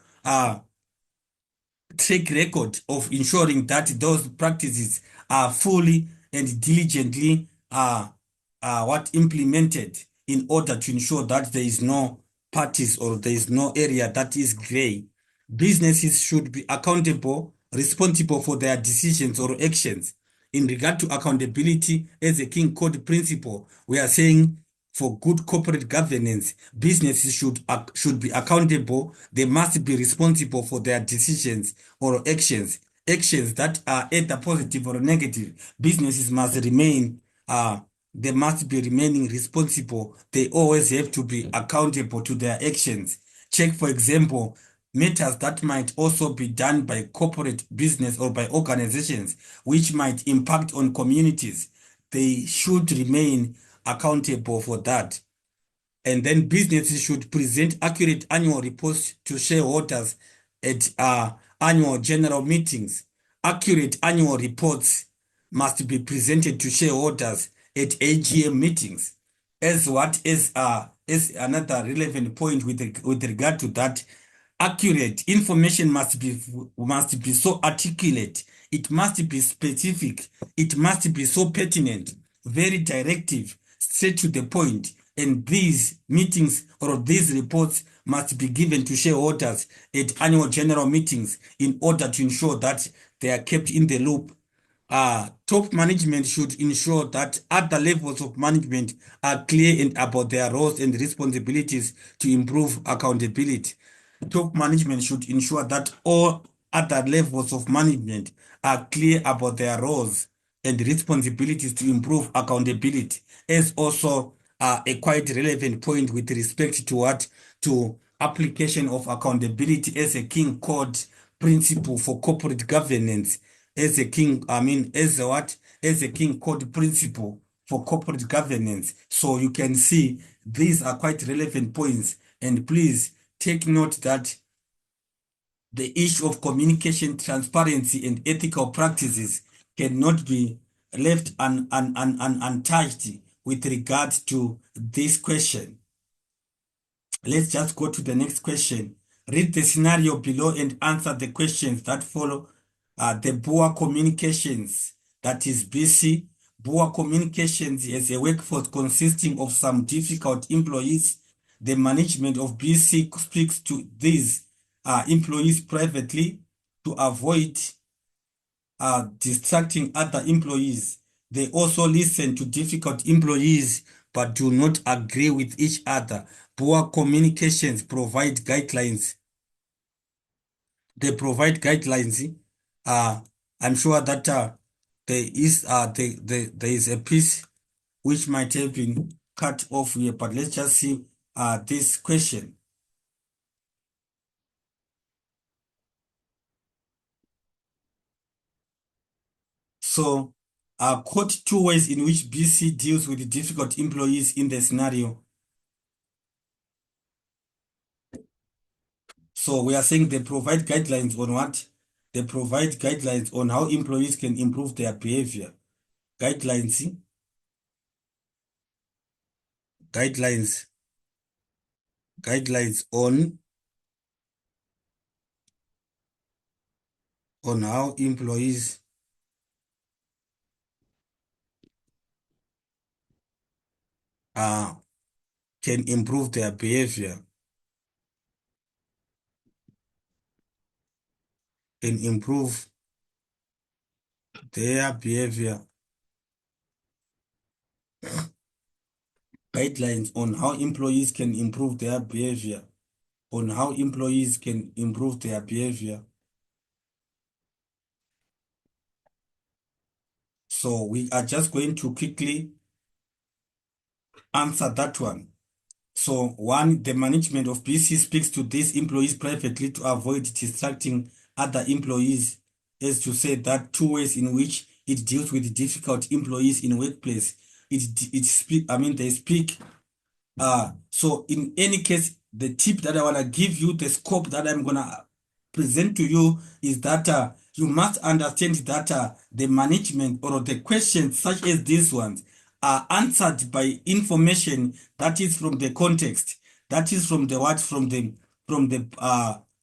track record of ensuring that those practices are fully and diligently what implemented in order to ensure that there is no parties or there is no area that is gray. Businesses should be accountable, responsible for their decisions or actions. In regard to accountability as a king code principle, we are saying for good corporate governance, businesses should be accountable. They must be responsible for their decisions or actions. Actions that are either positive or negative. Businesses must remain. They must be remaining responsible. They always have to be accountable to their actions. Check, for example, matters that might also be done by corporate business or by organizations which might impact on communities. They should remain accountable for that. And then businesses should present accurate annual reports to shareholders at annual general meetings. Accurate annual reports must be presented to shareholders at AGM meetings. As another relevant point with regard to that, accurate information must be so articulate. It must be specific. It must be so pertinent, very directive, straight to the point. And these meetings or these reports must be given to shareholders at annual general meetings in order to ensure that they are kept in the loop. Top management should ensure that other levels of management are clear and about their roles and responsibilities to improve accountability. Top management should ensure that all other levels of management are clear about their roles and responsibilities to improve accountability. As also a quite relevant point with respect to what to application of accountability as a king code principle for corporate governance as a king, I mean, as a what? As a king code principle for corporate governance. So you can see these are quite relevant points. And please take note that the issue of communication, transparency, and ethical practices cannot be left untouched with regard to this question. Let's just go to the next question. Read the scenario below and answer the questions that follow. The Boer Communications, that is BC. Boer Communications is a workforce consisting of some difficult employees. The management of BC speaks to these employees privately to avoid distracting other employees. They also listen to difficult employees but do not agree with each other. Poor communications provide guidelines. They provide guidelines. Uh, I'm sure that there is a piece which might have been cut off here, but let's just see this question. So, quote two ways in which BC deals with difficult employees in the scenario. So we are saying they provide guidelines on what? They provide guidelines on how employees can improve their behavior. Guidelines, guidelines, guidelines on how employees uh, can improve their behavior. Can improve their behavior. Guidelines on how employees can improve their behavior. On how employees can improve their behavior. So we are just going to quickly answer that one. So one, the management of BC speaks to these employees privately to avoid distracting other employees, as to say that two ways in which it deals with difficult employees in workplace. It speak, I mean, they speak so in any case, the tip that I want to give you, the scope that I'm going to present to you is that you must understand that the management or the questions such as these ones are answered by information that is from the context, that is from the what, from the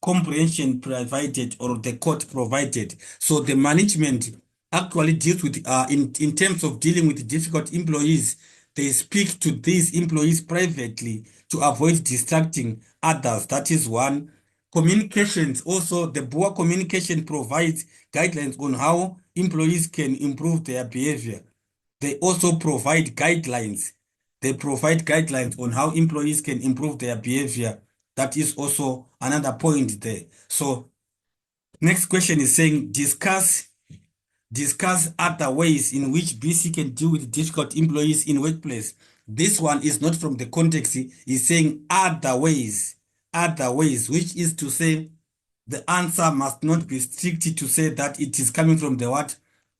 comprehension provided or the court provided. So the management actually deals with in terms of dealing with difficult employees, they speak to these employees privately to avoid distracting others. That is one. Communications, also the poor communication provides guidelines on how employees can improve their behavior. They also provide guidelines. They provide guidelines on how employees can improve their behavior. That is also another point there. So next question is saying discuss other ways in which BC can deal with difficult employees in workplace. This one is not from the context. It's saying other ways, which is to say the answer must not be strict to say that it is coming from the what?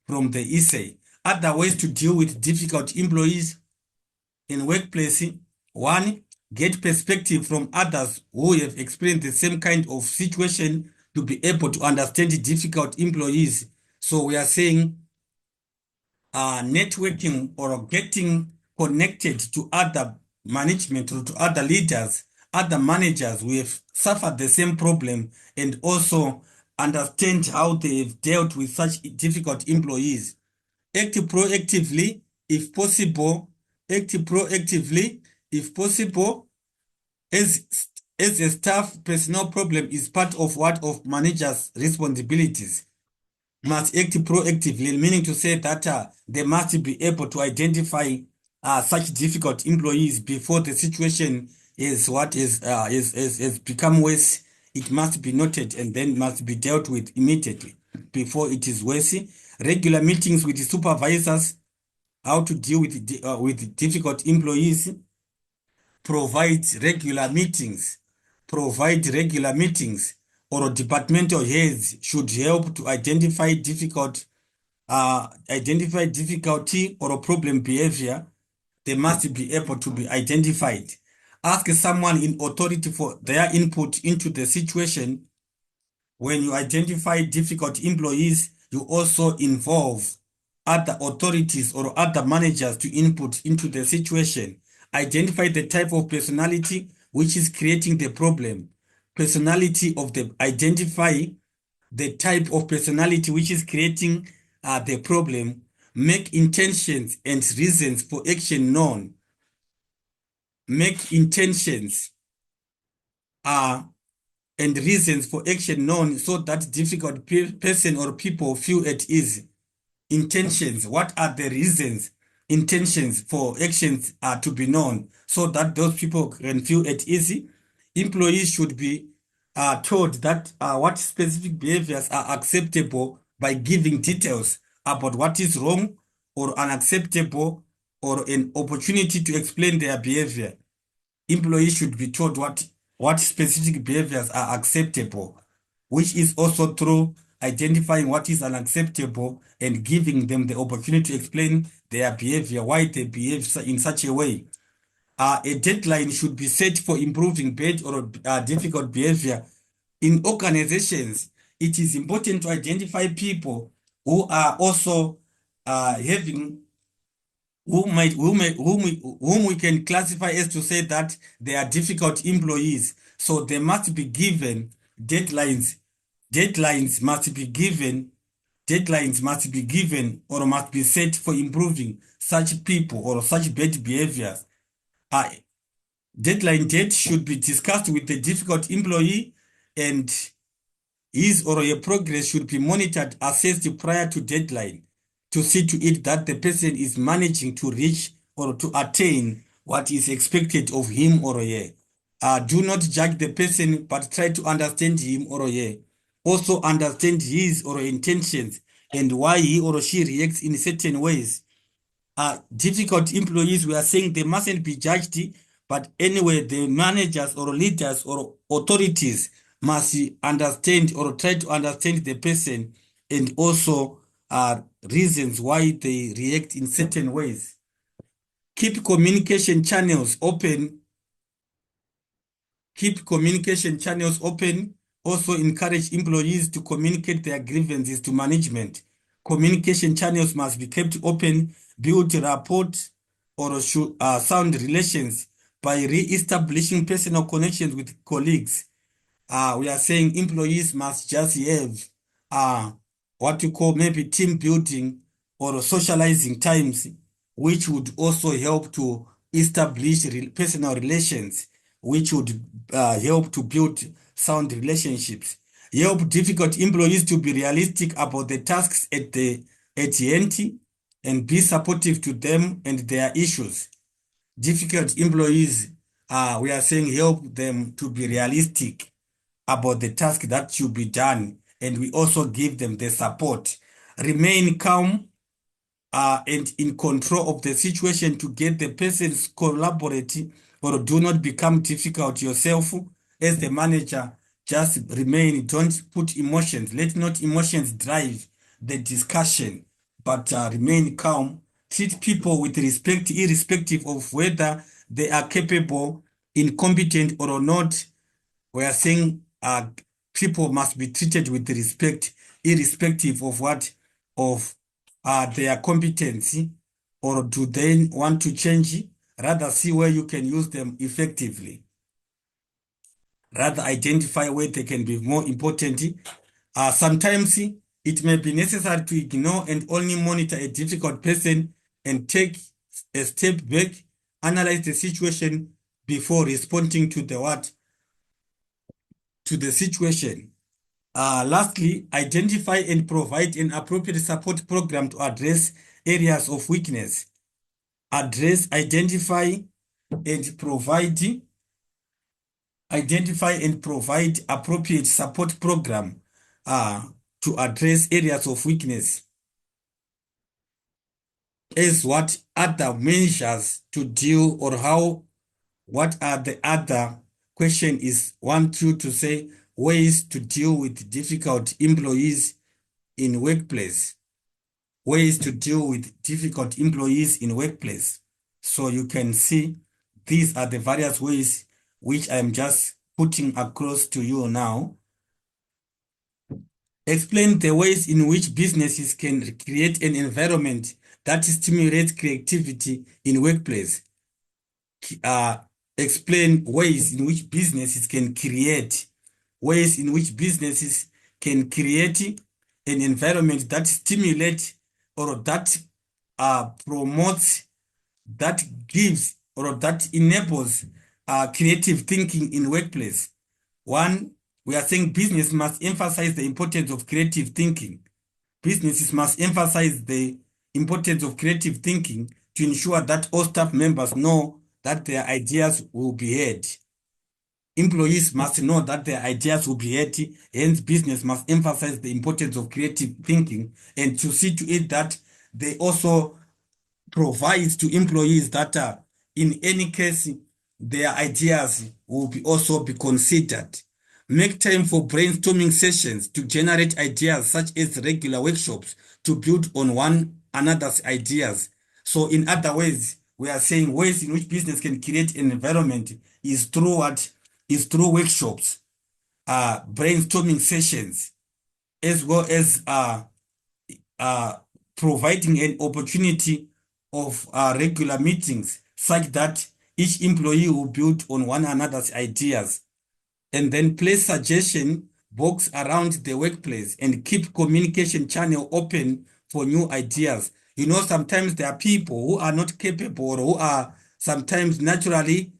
From the essay. Other ways to deal with difficult employees in workplace. One, get perspective from others who have experienced the same kind of situation to be able to understand difficult employees. So we are saying networking or getting connected to other management or to other leaders, other managers who have suffered the same problem and also understand how they've dealt with such difficult employees. Act proactively if possible. Act proactively if possible. As, as a staff, personal problem is part of what of managers' responsibilities. Must act proactively, meaning to say that they must be able to identify such difficult employees before the situation is what is become worse. It must be noted and then must be dealt with immediately before it is worse. Regular meetings with the supervisors, how to deal with difficult employees. Provide regular meetings, or departmental heads should help to identify difficulty or problem behavior. They must be able to be identified. Ask someone in authority for their input into the situation. When you identify difficult employees, you also involve other authorities or other managers to input into the situation. Identify the type of personality which is creating the problem. Identify the type of personality which is creating the problem. Make intentions and reasons for action known. Make intentions and reasons for action known so that difficult person or people feel at ease. Intentions, what are the reasons, intentions for actions are to be known so that those people can feel at ease. Employees should be told that what specific behaviors are acceptable by giving details about what is wrong or unacceptable or an opportunity to explain their behavior. Employees should be told what specific behaviors are acceptable, which is also through identifying what is unacceptable and giving them the opportunity to explain their behavior, why they behave in such a way. A deadline should be set for improving bad or difficult behavior. In organizations, it is important to identify people who are also having whom we can classify as to say that they are difficult employees. So they must be given deadlines. Deadlines must be given. Deadlines must be given or must be set for improving such people or such bad behaviors. Uh, Deadline date should be discussed with the difficult employee, and his or her progress should be monitored, assessed prior to deadline to see to it that the person is managing to reach or to attain what is expected of him or her. Do not judge the person, but try to understand him or her. Also understand his or her intentions and why he or she reacts in certain ways. Difficult employees, we are saying they mustn't be judged, but anyway, the managers or leaders or authorities must understand or try to understand the person and also reasons why they react in certain ways. Keep communication channels open. Keep communication channels open. Also encourage employees to communicate their grievances to management. Communication channels must be kept open. Build rapport or sound relations by re-establishing personal connections with colleagues. We are saying employees must just have what you call maybe team building or socializing times, which would also help to establish personal relations, which would help to build sound relationships. Help difficult employees to be realistic about the tasks at hand and be supportive to them and their issues. Difficult employees, we are saying help them to be realistic about the task that should be done, and we also give them the support. Remain calm and in control of the situation to get the persons collaborate, or do not become difficult yourself as the manager. Just remain, don't put emotions, let not emotions drive the discussion, but remain calm. Treat people with respect irrespective of whether they are capable, incompetent or not. We are saying people must be treated with respect, irrespective of what of their competency, or do they want to change. Rather, see where you can use them effectively. Rather, identify where they can be more important. Sometimes it may be necessary to ignore and only monitor a difficult person and take a step back, analyze the situation before responding to the what to the situation. Lastly, identify and provide an appropriate support program to address areas of weakness. Identify and provide appropriate support program to address areas of weakness. As what other measures to deal, or how, what are the other question is want you to say ways to deal with difficult employees in workplace. Ways to deal with difficult employees in workplace. So you can see these are the various ways which I'm just putting across to you now. Explain the ways in which businesses can create an environment that stimulates creativity in workplace. Uh, Explain ways in which businesses can create an environment that stimulates or that promotes, that gives, or that enables creative thinking in workplace. One, we are saying business must emphasize the importance of creative thinking. Businesses must emphasize the importance of creative thinking to ensure that all staff members know that their ideas will be heard. Employees must know that their ideas will be heard. Hence, business must emphasize the importance of creative thinking and to see to it that they also provide to employees that in any case, their ideas will be also be considered. Make time for brainstorming sessions to generate ideas, such as regular workshops to build on one another's ideas. So in other ways, we are saying ways in which business can create an environment is through what? Is through workshops, brainstorming sessions, as well as uh, providing an opportunity of regular meetings such that each employee will build on one another's ideas, and then place suggestion box around the workplace and keep communication channel open for new ideas. You know, sometimes there are people who are not capable, or who are sometimes naturally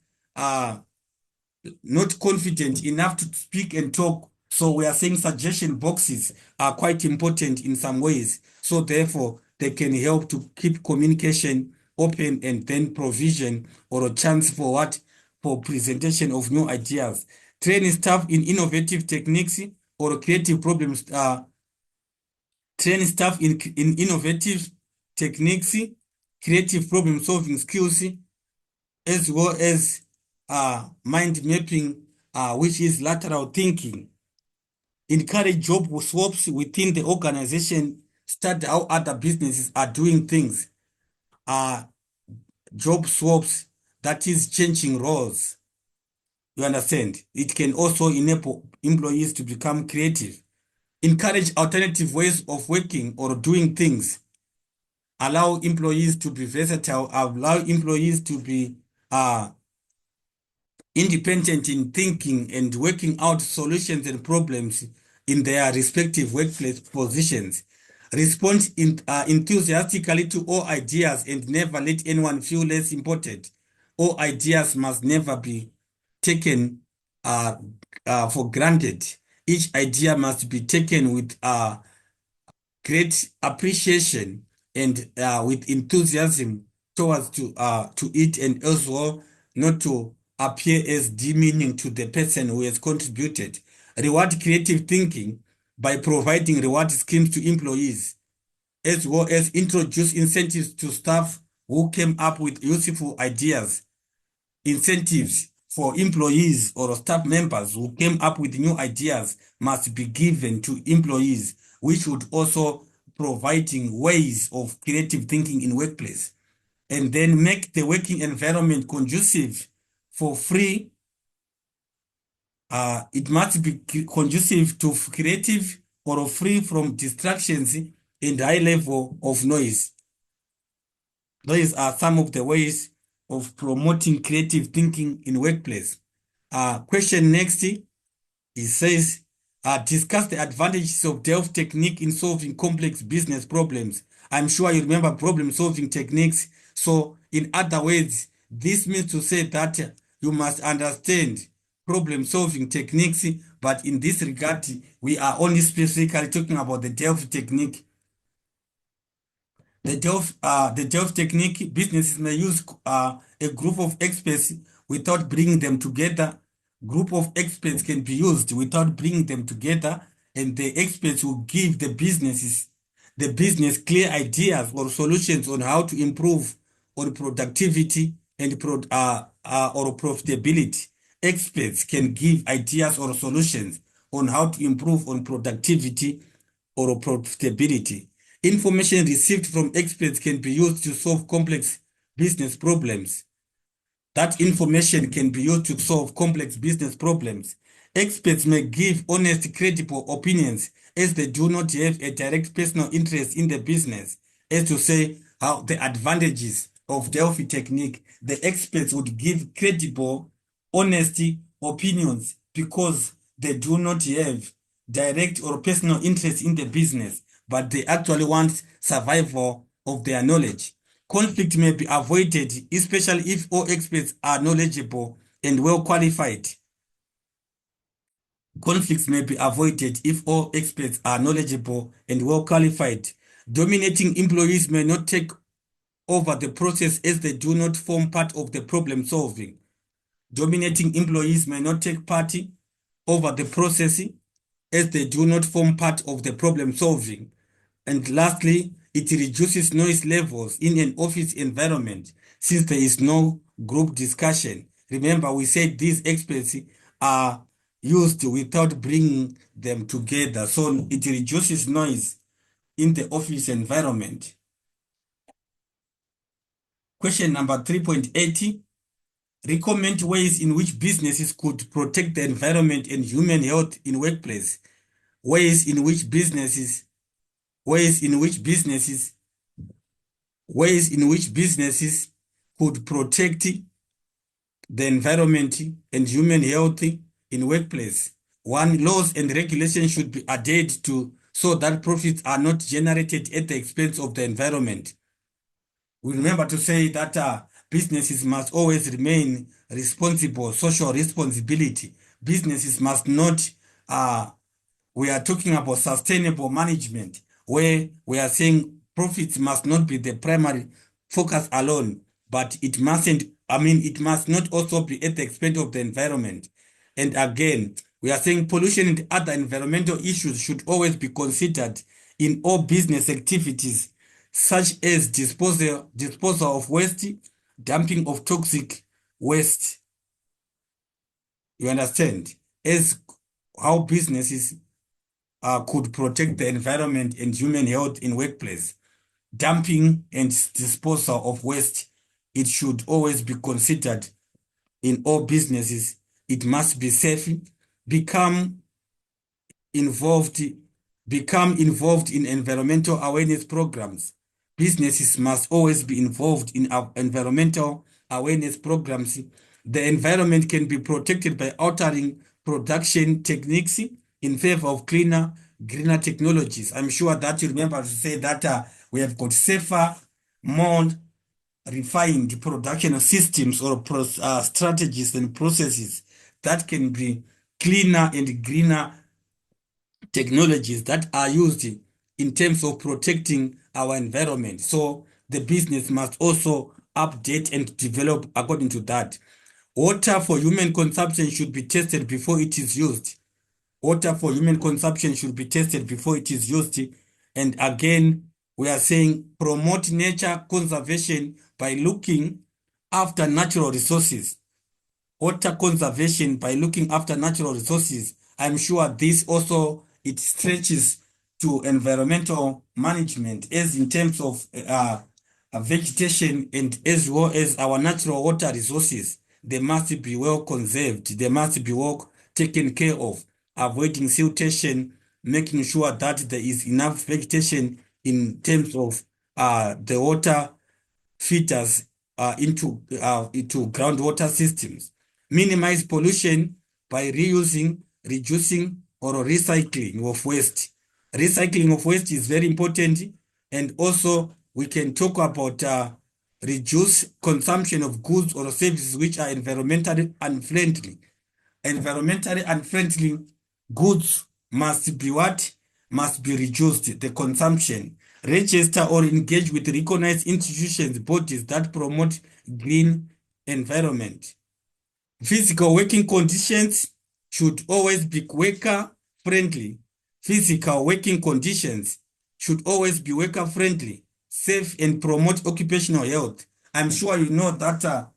not confident enough to speak and talk. So we are saying suggestion boxes are quite important in some ways. So therefore, they can help to keep communication open and then provision or a chance for what? For presentation of new ideas. Train staff in innovative techniques or creative problems train staff in innovative techniques, creative problem solving skills, as well as mind mapping, which is lateral thinking. Encourage job swaps within the organization, study how other businesses are doing things. Job swaps, that is changing roles. You understand? It can also enable employees to become creative. Encourage alternative ways of working or doing things. Allow employees to be versatile, allow employees to be independent in thinking and working out solutions and problems in their respective workplace positions. Respond enthusiastically to all ideas and never let anyone feel less important. All ideas must never be taken uh, for granted. Each idea must be taken with great appreciation and with enthusiasm towards to it, and also not to appear as demeaning to the person who has contributed. Reward creative thinking by providing reward schemes to employees, as well as introduce incentives to staff who came up with useful ideas. Incentives for employees or staff members who came up with new ideas must be given to employees, which would also providing ways of creative thinking in workplace. And then make the working environment conducive for free. It must be conducive to creative or free from distractions and high level of noise. Those are some of the ways of promoting creative thinking in workplace. Question next, it says, discuss the advantages of Delft technique in solving complex business problems. I'm sure you remember problem solving techniques. So in other words, this means to say that you must understand problem solving techniques, but in this regard, we are only specifically talking about the Delft technique. The Delft technique, businesses may use a group of experts without bringing them together. Group of experts can be used without bringing them together, and the experts will give the business clear ideas or solutions on how to improve on productivity and or profitability. Experts can give ideas or solutions on how to improve on productivity or profitability. Information received from experts can be used to solve complex business problems. That information can be used to solve complex business problems. Experts may give honest, credible opinions as they do not have a direct personal interest in the business, as to say how the advantages of Delphi technique. The experts would give credible, honest opinions because they do not have direct or personal interest in the business, but they actually want survival of their knowledge. Conflict may be avoided, especially if all experts are knowledgeable and well qualified. Conflicts may be avoided if all experts are knowledgeable and well qualified. Dominating employees may not take over the process as they do not form part of the problem solving. Dominating employees may not take part over the process as they do not form part of the problem solving. And lastly, it reduces noise levels in an office environment since there is no group discussion. Remember, we said these experts are used without bringing them together. So it reduces noise in the office environment. Question number 3.80. Recommend ways in which businesses could protect the environment and human health in workplace. Ways in which businesses could protect the environment and human health in workplace. One, laws and regulations should be adhered to so that profits are not generated at the expense of the environment. We remember to say that businesses must always remain responsible, social responsibility. Businesses must not we are talking about sustainable management, where we are saying profits must not be the primary focus alone, but it must not also be at the expense of the environment. And again, we are saying pollution and other environmental issues should always be considered in all business activities, such as disposal of waste, dumping of toxic waste. You understand? As how businesses could protect the environment and human health in workplace. Dumping and disposal of waste, it should always be considered in all businesses. It must be safe. Become involved, become involved in environmental awareness programs. Businesses must always be involved in environmental awareness programs. The environment can be protected by altering production techniques in favor of cleaner, greener technologies. I'm sure that you remember to say that we have got safer, more refined production systems or strategies and processes that can be cleaner and greener technologies that are used in terms of protecting our environment. So the business must also update and develop according to that. Water for human consumption should be tested before it is used. Water for human consumption should be tested before it is used. And again, we are saying promote nature conservation by looking after natural resources. Water conservation by looking after natural resources. I'm sure this also it stretches to environmental management as in terms of vegetation and as well as our natural water resources. They must be well conserved. They must be well taken care of, avoiding siltation, making sure that there is enough vegetation in terms of the water filters into groundwater systems. Minimize pollution by reusing, reducing, or recycling of waste. Recycling of waste is very important, and also we can talk about reduce consumption of goods or services which are environmentally unfriendly. Environmentally unfriendly goods must be what? Must be reduced, the consumption. Register or engage with recognized institutions, bodies that promote green environment. Physical working conditions should always be worker friendly. Physical working conditions should always be worker friendly, safe, and promote occupational health. I'm sure you know that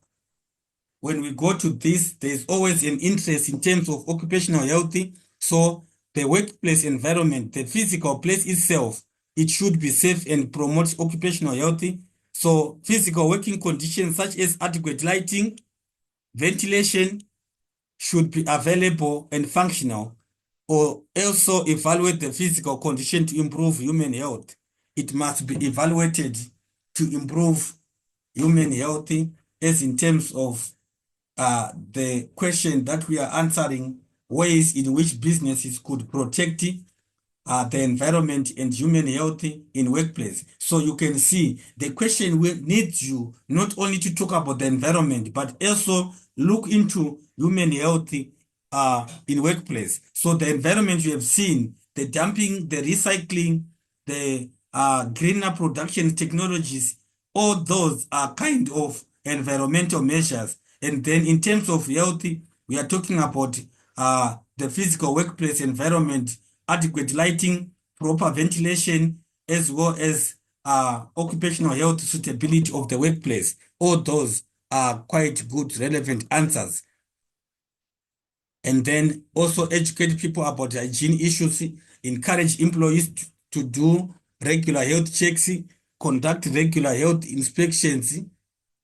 when we go to this, there's always an interest in terms of occupational health. So the workplace environment, the physical place itself, it should be safe and promote occupational health. So physical working conditions such as adequate lighting, ventilation should be available and functional, or also evaluate the physical condition to improve human health. It must be evaluated to improve human health as in terms of the question that we are answering, ways in which businesses could protect the environment and human health in workplace. So you can see the question needs you not only to talk about the environment, but also look into human health in workplace. So the environment you have seen, the dumping, the recycling, the greener production technologies, all those are kind of environmental measures. And then in terms of health, we are talking about the physical workplace environment, adequate lighting, proper ventilation, as well as occupational health suitability of the workplace. All those are quite good, relevant answers. And then also educate people about hygiene issues, encourage employees to do regular health checks, conduct regular health inspections,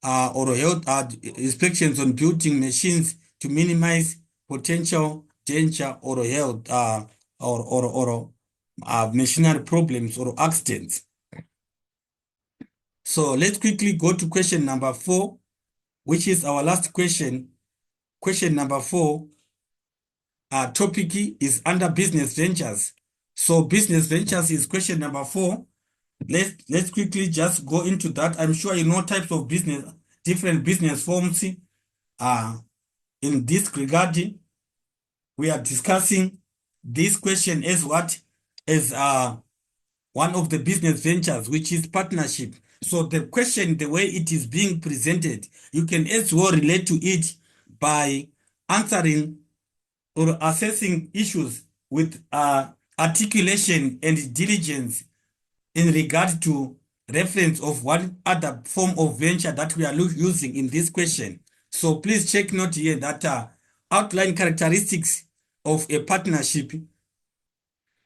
or health inspections on building machines to minimize potential danger or health or machinery problems or accidents. So let's quickly go to question number 4, which is our last question. Question number 4, topic is under business ventures. So business ventures is question number 4. Let's quickly just go into that. I'm sure you know types of business, different business forms. In this regard, we are discussing this question as what? As one of the business ventures, which is partnership. So the question, the way it is being presented, you can as well relate to it by answering or assessing issues with articulation and diligence in regard to reference of what other form of venture that we are using in this question. So please check note here that outline characteristics of a partnership.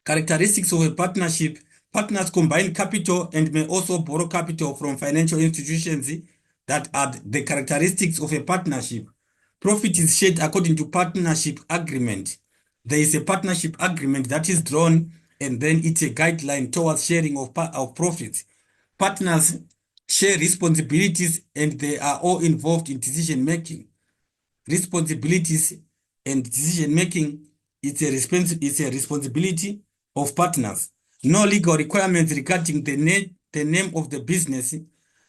Characteristics of a partnership. Partners combine capital and may also borrow capital from financial institutions. That are the characteristics of a partnership. Profit is shared according to partnership agreement. There is a partnership agreement that is drawn, and then it's a guideline towards sharing of profits. Partners share responsibilities and they are all involved in decision making. Responsibilities and decision making is a responsibility of partners. No legal requirements regarding the name of the business.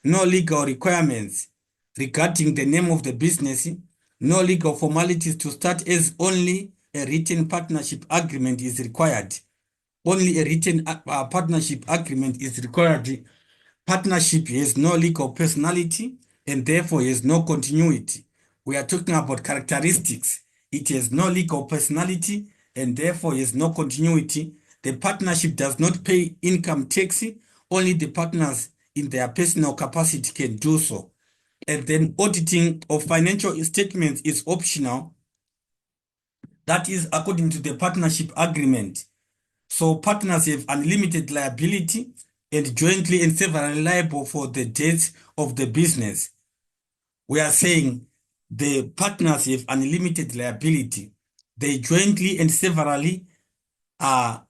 No legal requirements regarding the name of the business. No legal formalities to start, as only a written partnership agreement is required. Only a written partnership agreement is required. Partnership has no legal personality and therefore has no continuity. We are talking about characteristics. It has no legal personality and therefore has no continuity. The partnership does not pay income tax. Only the partners in their personal capacity can do so. And then auditing of financial statements is optional. That is according to the partnership agreement. So partners have unlimited liability and jointly and severally liable for the debts of the business. We are saying the partners have unlimited liability. They jointly and severally are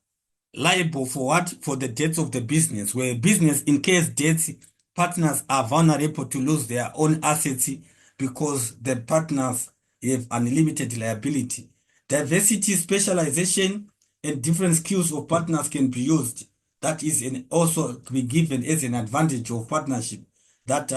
liable for what? For the debts of the business. Where business incurs debts, partners are vulnerable to lose their own assets because the partners have unlimited liability. Diversity, specialization, and different skills of partners can be used. That is also be given as an advantage of partnership. That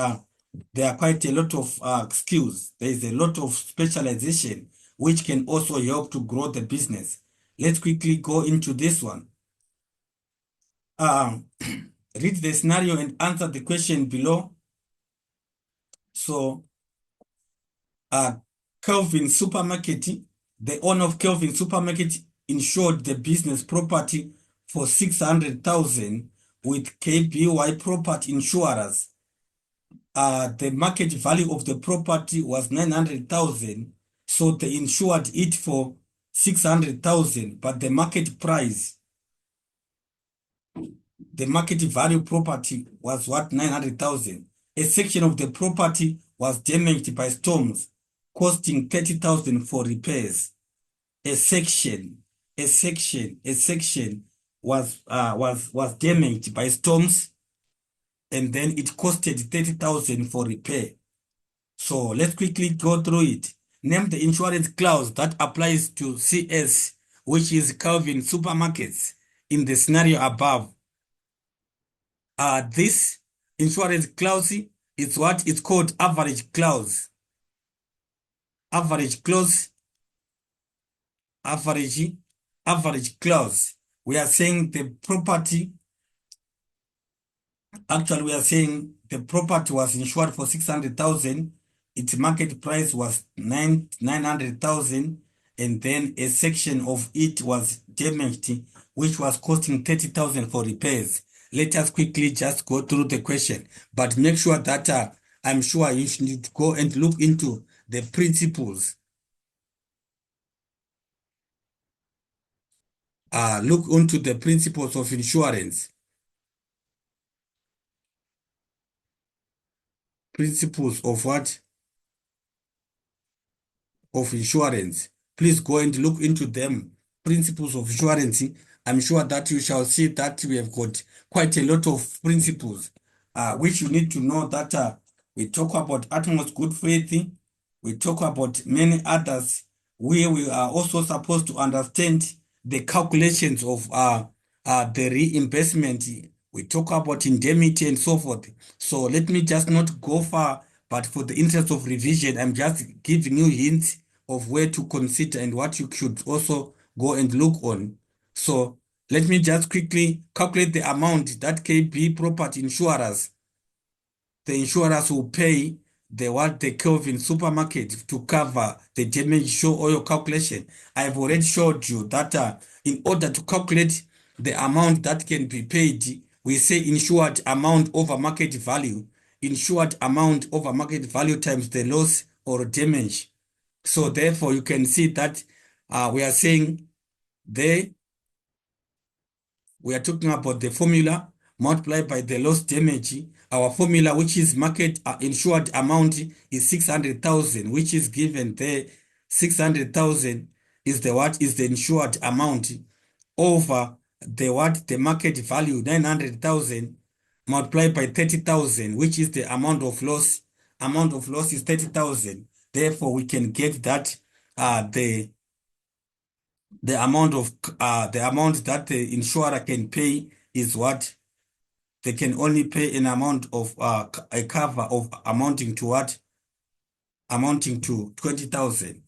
there are quite a lot of skills. There is a lot of specialization which can also help to grow the business. Let's quickly go into this one. Read the scenario and answer the question below. So, Kelvin Supermarket, the owner of Kelvin Supermarket insured the business property for 600,000 with KBY property insurers. The market value of the property was 900,000, so they insured it for 600,000, but the market value property was what? 900,000. A section of the property was damaged by storms, costing 30,000 for repairs. A section was damaged by storms, and then it costed 30,000 for repair. So let's quickly go through it. Name the insurance clause that applies to CS, which is Calvin Supermarkets, in the scenario above. This insurance clause is what is called average clause. Average clause. We are saying the property. Actually, we are saying the property was insured for 600,000. Its market price was 900,000, and then a section of it was damaged, which was costing 30,000 for repairs. Let us quickly just go through the question, but make sure that I'm sure you should go and look into the principles. Look into the principles of insurance. Principles of what? Of insurance. Please go and look into them. Principles of insurance. I'm sure that you shall see that we have got quite a lot of principles, which you need to know that we talk about utmost good faith. We talk about many others where we are also supposed to understand the calculations of the reimbursement. We talk about indemnity and so forth. So let me just not go far, but for the interest of revision, I'm just giving you hints of where to consider and what you should also go and look on. So let me just quickly calculate the amount that KB property insurers, the insurers will pay the Kelvin Supermarket to cover the damage. Show oil calculation. I've already showed you that in order to calculate the amount that can be paid we say insured amount over market value, insured amount over market value times the loss or damage. So therefore, you can see that we are saying there, we are talking about the formula multiplied by the loss damage. Our formula, which is market insured amount, is 600,000, which is given there. 600,000 is the what is the insured amount over the what the market value 900,000 multiplied by 30,000, which is the amount of loss. Amount of loss is 30,000. Therefore, we can get that the amount that the insurer can pay is what they can only pay an amount of a cover of amounting to what? Amounting to 20,000.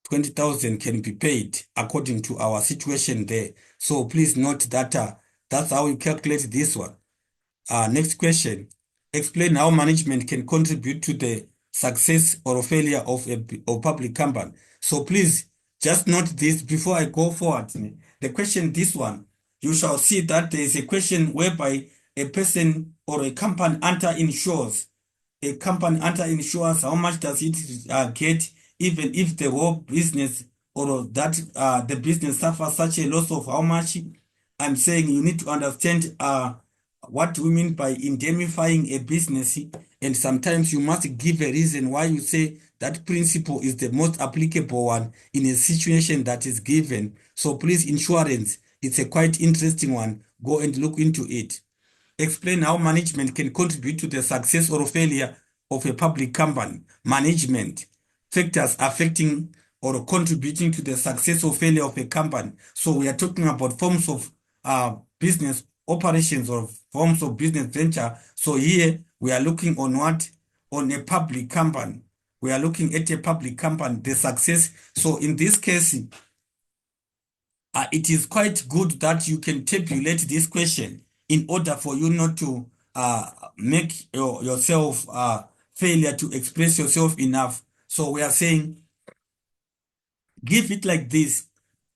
20,000 can be paid according to our situation there. So please note that that's how we calculate this one. Next question. Explain how management can contribute to the success or failure of a public company. So please just note this before I go forward. The question, this one, you shall see that there is a question whereby a person or a company under insures. A company under insures, how much does it get even if the whole business or that the business suffers such a loss of how much? I'm saying you need to understand what we mean by indemnifying a business, and sometimes you must give a reason why you say that principle is the most applicable one in a situation that is given. So please, insurance, it's a quite interesting one. Go and look into it. Explain how management can contribute to the success or failure of a public company. Management, factors affecting or contributing to the success or failure of a company. So we are talking about forms of business operations or forms of business venture. So here we are looking on what? On a public company. We are looking at a public company, the success. So in this case, it is quite good that you can tabulate this question in order for you not to make yourself failure to express yourself enough. So we are saying, give it like this: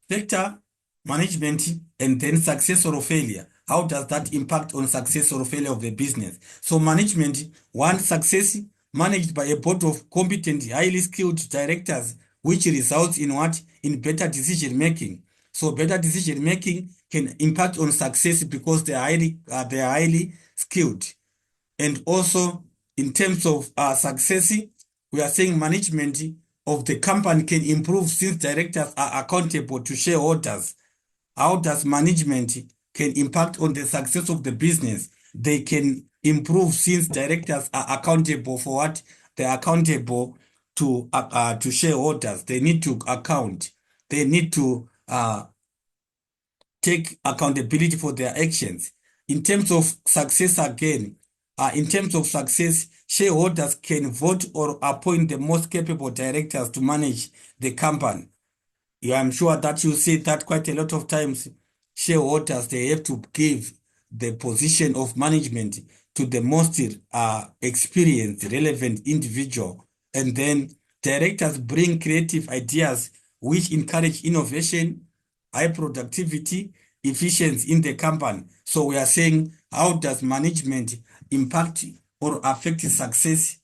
factor, management, and then success or failure. How does that impact on success or failure of the business? So management, one, success managed by a board of competent, highly skilled directors, which results in what? In better decision making. So better decision making can impact on success because they are highly skilled. And also in terms of success, we are saying management of the company can improve since directors are accountable to shareholders. How does management can impact on the success of the business? They can improve since directors are accountable for what? They're accountable to shareholders. They need to account. They need to take accountability for their actions. In terms of success again, in terms of success, shareholders can vote or appoint the most capable directors to manage the company. Yeah, I'm sure that you see that quite a lot of times. Shareholders, they have to give the position of management to the most experienced, relevant individual. And then directors bring creative ideas which encourage innovation, high productivity, efficiency in the company. So we are saying, how does management impact or affect success,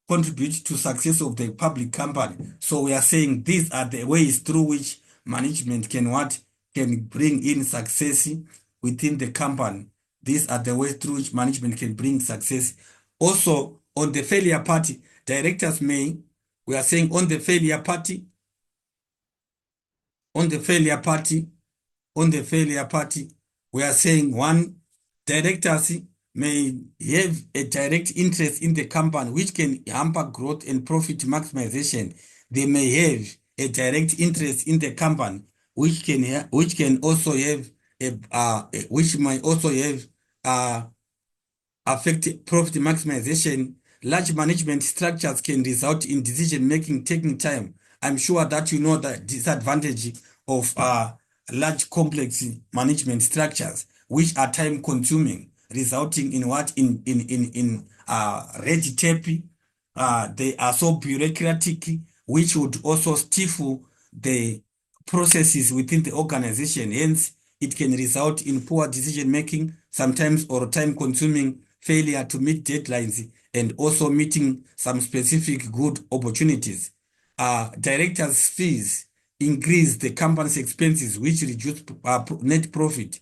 contribute to success of the public company? So we are saying these are the ways through which management can what? Can bring in success within the company. These are the ways through which management can bring success. Also, on the failure party, directors may, we are saying on the failure party, on the failure party, on the failure party, we are saying one, directors may have a direct interest in the company which can hamper growth and profit maximization. They may have a direct interest in the company which can also have which might also have affect profit maximization. Large management structures can result in decision making taking time. I'm sure that you know the disadvantage of large complex management structures, which are time consuming, resulting in what? In red tape. They are so bureaucratic, which would also stifle the processes within the organization. Hence, It can result in poor decision making, sometimes or time consuming failure to meet deadlines, and also meeting some specific good opportunities. Directors' fees increase the company's expenses, which reduce net profit.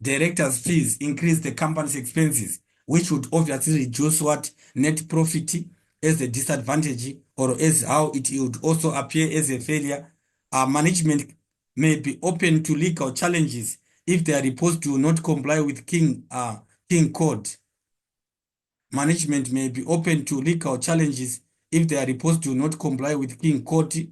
Directors' fees increase the company's expenses, which would obviously reduce what net profit as a disadvantage, or as how it would also appear as a failure. Management may be open to legal challenges if their reports do not comply with King Code. Management may be open to legal challenges if their reports do not comply with King Code.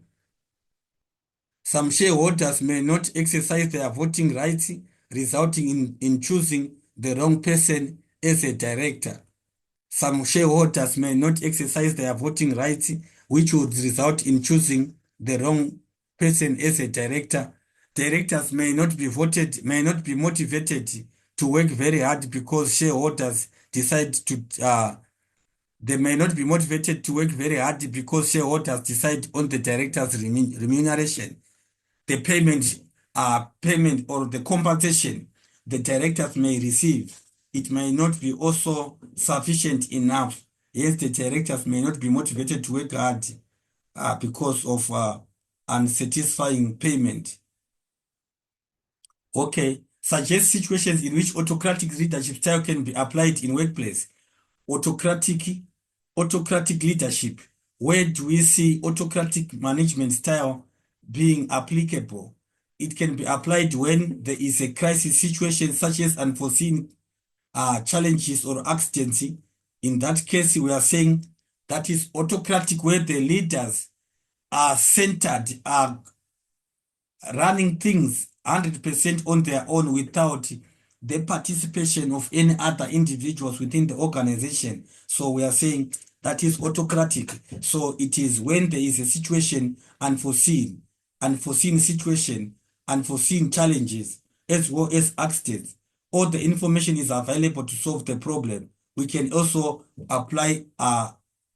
Some shareholders may not exercise their voting rights, resulting in choosing the wrong person as a director. Some shareholders may not exercise their voting rights, which would result in choosing the wrong person as a director. Directors may not be motivated to work very hard because shareholders decide to they may not be motivated to work very hard because shareholders decide on the director's remuneration. The payment or the compensation the directors may receive, it may not be also sufficient enough. Yes, the directors may not be motivated to work hard because of unsatisfying payment. Okay, suggest situations in which autocratic leadership style can be applied in workplace. Autocratic, autocratic leadership. Where do we see autocratic management style being applicable? It can be applied when there is a crisis situation such as unforeseen challenges or accidents. In that case, we are saying that is autocratic, where the leaders are centered, are running things 100% on their own without the participation of any other individuals within the organization. So we are saying that is autocratic. So it is when there is a situation unforeseen situation, unforeseen challenges, as well as accidents, all the information is available to solve the problem. We can also apply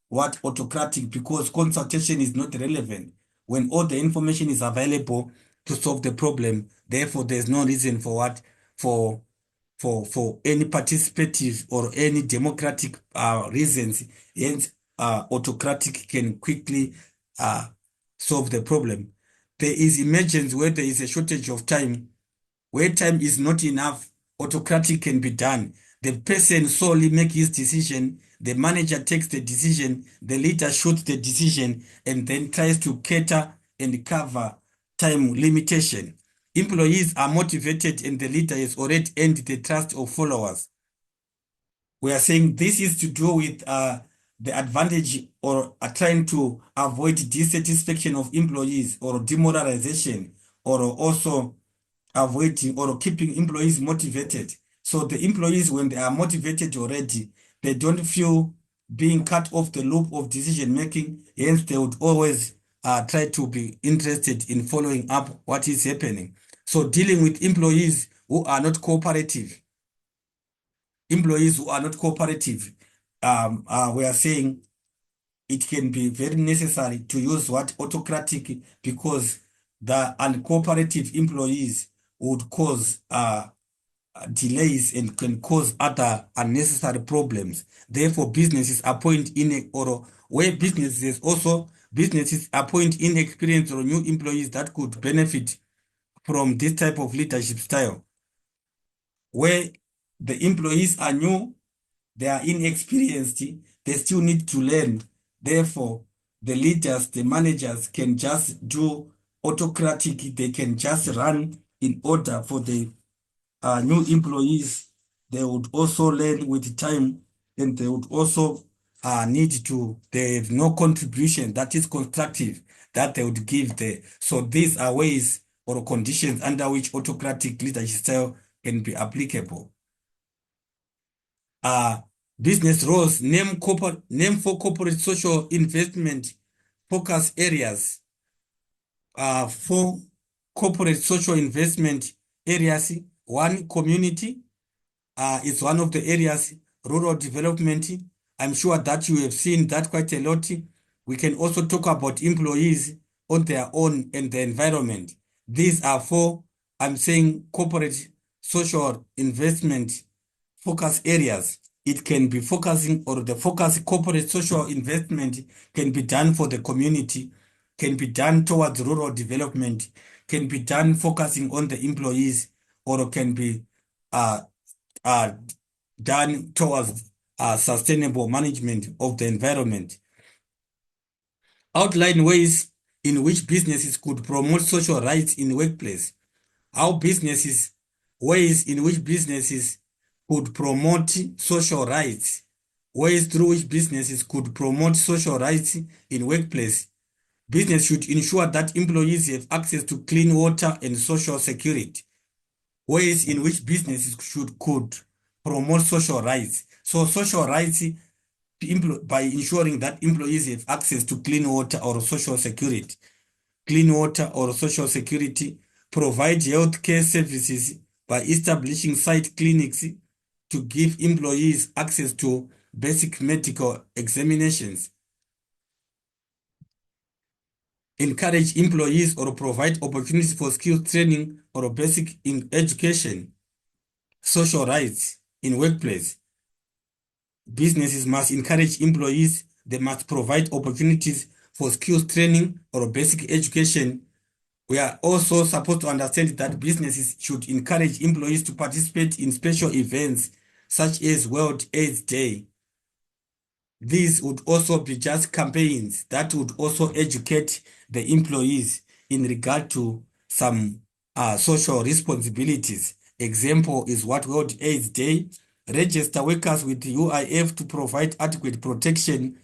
what autocratic, because consultation is not relevant when all the information is available to solve the problem. Therefore, there's no reason for what for any participative or any democratic reasons. Hence, autocratic can quickly solve the problem. There is emergence where there is a shortage of time. Where time is not enough, autocratic can be done. The person solely makes his decision, the manager takes the decision, the leader shoots the decision, and then tries to cater and cover time limitation. Employees are motivated and the leader has already earned the trust of followers. We are saying this is to do with the advantage or trying to avoid dissatisfaction of employees or demoralization, or also avoiding or keeping employees motivated. So the employees, when they are motivated already, they don't feel being cut off the loop of decision making. Hence, they would always try to be interested in following up what is happening. So dealing with employees who are not cooperative, we are saying it can be very necessary to use what autocratic, because the uncooperative employees would cause delays and can cause other unnecessary problems. Therefore, businesses appoint or where businesses appoint inexperienced or new employees that could benefit from this type of leadership style. Where the employees are new, they are inexperienced, they still need to learn. Therefore, the leaders, the managers can just do autocratic, they can just run in order for the new employees. They would also learn with time, and they would also they have no contribution that is constructive that they would give there. So these are ways or conditions under which autocratic leadership style can be applicable. Business roles, name for corporate social investment focus areas. For corporate social investment areas, one, community is one of the areas. Rural development, I'm sure that you have seen that quite a lot. We can also talk about employees on their own and the environment. These are four I'm saying corporate social investment focus areas. It can be focusing, or the focus corporate social investment can be done for the community, can be done towards rural development, can be done focusing on the employees, or can be uh, uh, done towards sustainable management of the environment. Outline ways in which businesses could promote social rights in workplace. How businesses, ways in which businesses could promote social rights, ways through which businesses could promote social rights in workplace. Business should ensure that employees have access to clean water and social security. Ways in which businesses could promote social rights. So social rights by ensuring that employees have access to clean water or social security. Clean water or social security, provide health care services by establishing site clinics to give employees access to basic medical examinations. Encourage employees or provide opportunities for skills training or basic education. Social rights in workplace. Businesses must encourage employees. They must provide opportunities for skills training or basic education. We are also supposed to understand that businesses should encourage employees to participate in special events such as World AIDS Day. These would also be just campaigns that would also educate the employees in regard to some social responsibilities. Example is what World AIDS Day. Register workers with UIF to provide adequate protecting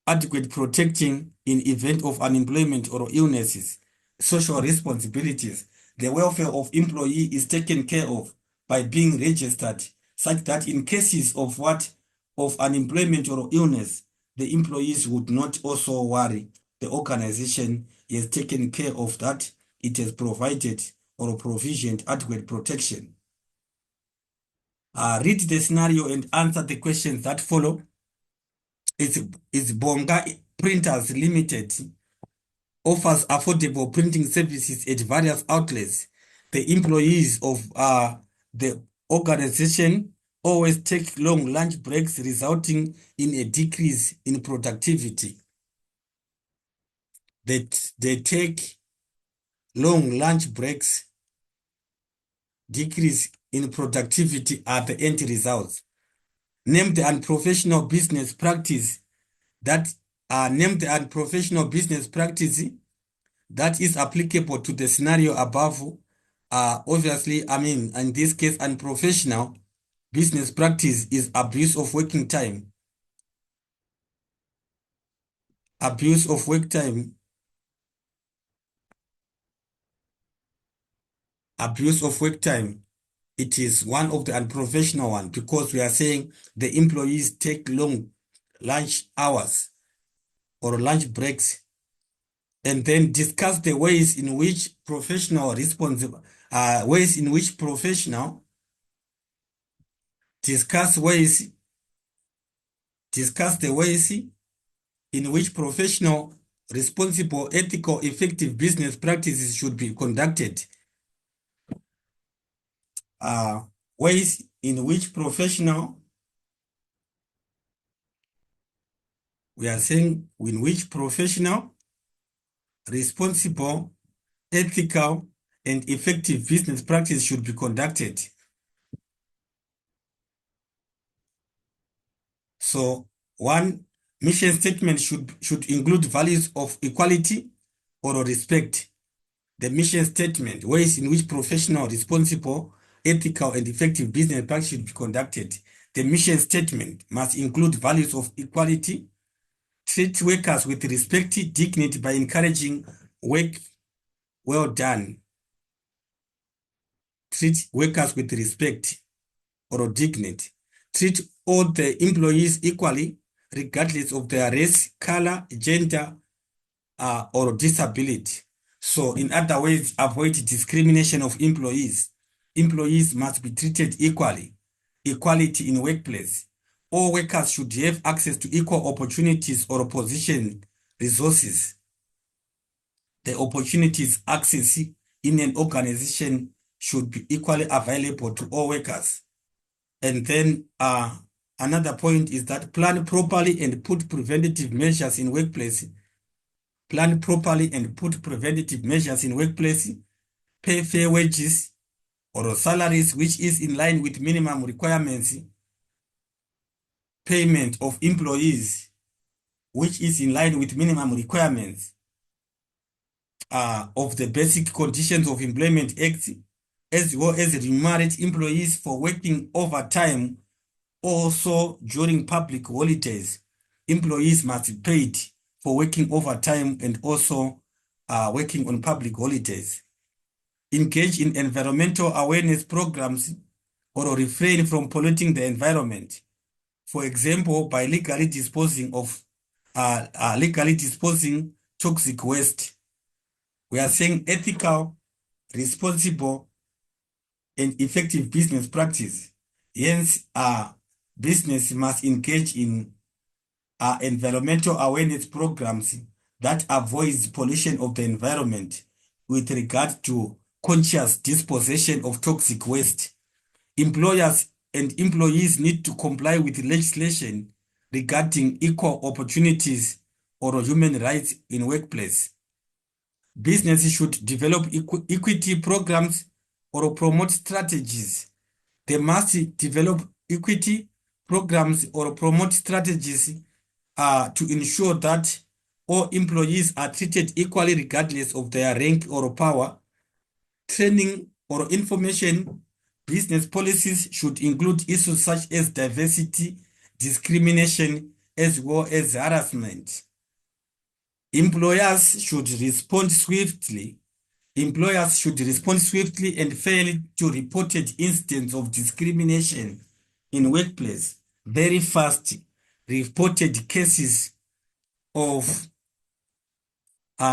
in event of unemployment or illnesses. Social responsibilities. The welfare of employee is taken care of by being registered, such that in cases of unemployment or illness, the employees would not also worry. The organization has taken care of that. It has provided or provisioned adequate protection. Read the scenario and answer the questions that follow. Is Bonga Printers Limited offers affordable printing services at various outlets. The employees of the organization always take long lunch breaks, resulting in a decrease in productivity. They take long lunch breaks, decrease in productivity are the end results. Name the unprofessional business practice that that is applicable to the scenario above. Obviously, I mean, in this case, unprofessional business practice is abuse of working time. Abuse of work time. Abuse of work time. It is one of the unprofessional one because we are saying the employees take long lunch hours or lunch breaks, and then discuss the ways in which professional responsible ways in which professional discuss the ways in which professional, responsible, ethical, effective business practices should be conducted. Ways in which professional, we are saying in which professional, responsible, ethical, and effective business practice should be conducted. So one mission statement should include values of equality or respect. The mission statement, ways in which professional, responsible, ethical, and effective business practice should be conducted. The mission statement must include values of equality, treat workers with respect, dignity by encouraging work well done. Treat workers with respect or dignity. Treat all the employees equally, regardless of their race, color, gender, or disability. So in other words, avoid discrimination of employees. Employees must be treated equally. Equality in workplace. All workers should have access to equal opportunities or position resources. The opportunities access in an organization should be equally available to all workers. And then another point is that plan properly and put preventative measures in workplace. Plan properly and put preventative measures in workplace. Pay fair wages or salaries which is in line with minimum requirements. Payment of employees which is in line with minimum requirements of the Basic Conditions of Employment Act, as well as remunerate employees for working overtime. Also, during public holidays, employees must be paid for working overtime and also working on public holidays. Engage in environmental awareness programs or refrain from polluting the environment. For example, by legally disposing toxic waste. We are saying ethical, responsible, and effective business practice. Hence, business must engage in environmental awareness programs that avoids pollution of the environment with regard to conscious disposition of toxic waste. Employers and employees need to comply with legislation regarding equal opportunities or human rights in workplace. Businesses should develop equity programs or promote strategies. They must develop equity programs or promote strategies to ensure that all employees are treated equally regardless of their rank or power. Training or information business policies should include issues such as diversity, discrimination, as well as harassment. Employers should respond swiftly. Employers should respond swiftly and fairly to reported incidents of discrimination in workplace. Very fast reported cases of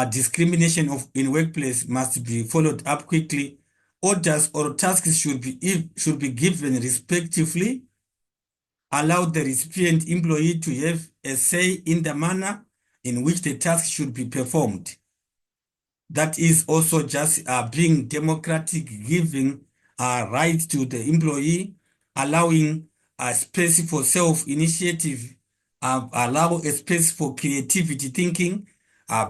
discrimination in workplace must be followed up quickly. Orders or tasks should be given respectively. Allow the recipient employee to have a say in the manner in which the task should be performed. That is also just being democratic, giving rights to the employee, allowing a space for self-initiative, allow a space for creativity thinking.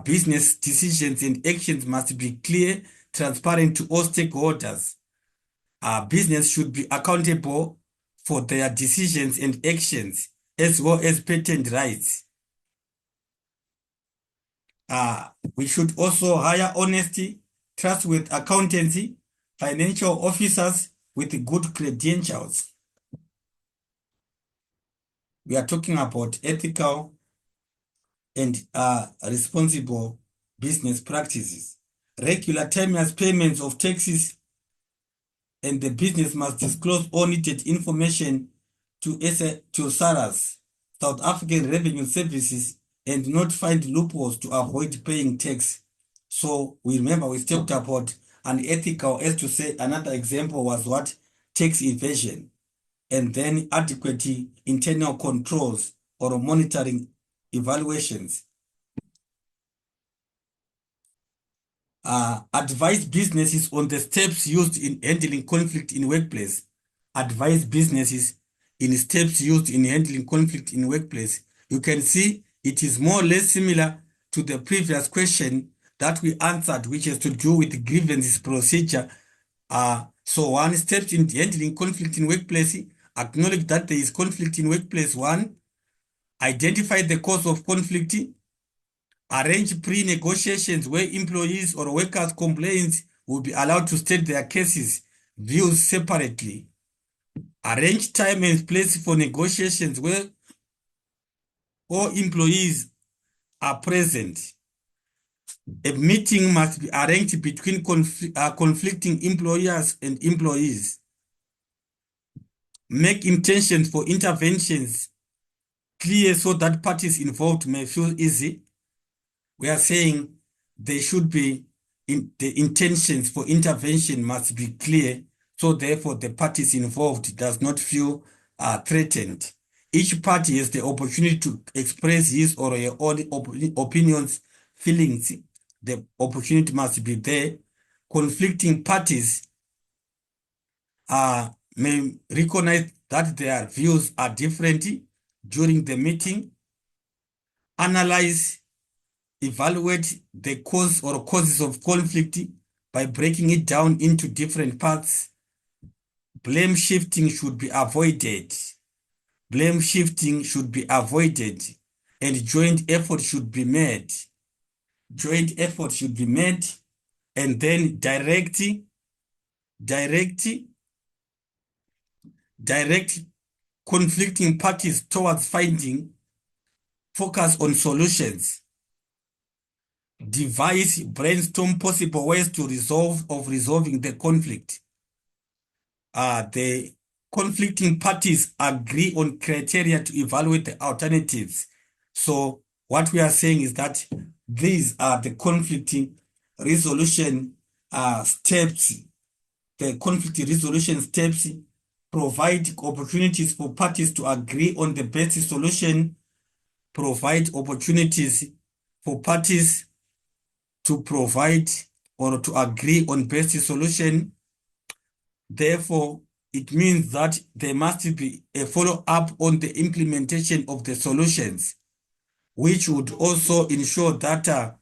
Business decisions and actions must be clear, transparent to all stakeholders. Business should be accountable for their decisions and actions, as well as patent rights. We should also hire honesty, trust with accountancy, financial officers with good credentials. We are talking about ethical and responsible business practices. Regular timeless payments of taxes, and the business must disclose all needed information to SARS, South African Revenue Services, and not find loopholes to avoid paying tax. So we remember we talked about unethical, as to say another example was what? Tax evasion. And then adequate internal controls or monitoring evaluations. Advise businesses on the steps used in handling conflict in workplace. Advise businesses in steps used in handling conflict in workplace. You can see it is more or less similar to the previous question that we answered, which has to do with grievances procedure. So one step in handling conflict in workplace, acknowledge that there is conflict in workplace. One, identify the cause of conflict. Arrange pre-negotiations where employees or workers' complaints will be allowed to state their cases, views separately. Arrange time and place for negotiations where all employees are present. A meeting must be arranged between conflicting employers and employees. Make intentions for interventions clear so that parties involved may feel easy. We are saying they should be the intentions for intervention must be clear, so therefore the parties involved does not feel threatened. Each party has the opportunity to express his or her own opinions, feelings. The opportunity must be there. Conflicting parties may recognize that their views are different during the meeting, analyze, evaluate the cause or causes of conflict by breaking it down into different parts. Blame shifting should be avoided. Blame shifting should be avoided, and joint effort should be made. Joint effort should be made, and then direct, direct conflicting parties towards finding, focus on solutions, devise, brainstorm possible ways to resolving the conflict. The conflicting parties agree on criteria to evaluate the alternatives. So what we are saying is that these are the conflicting resolution steps. The conflict resolution steps provide opportunities for parties to agree on the best solution, provide opportunities for parties to provide or to agree on best solution. Therefore, it means that there must be a follow-up on the implementation of the solutions, which would also ensure that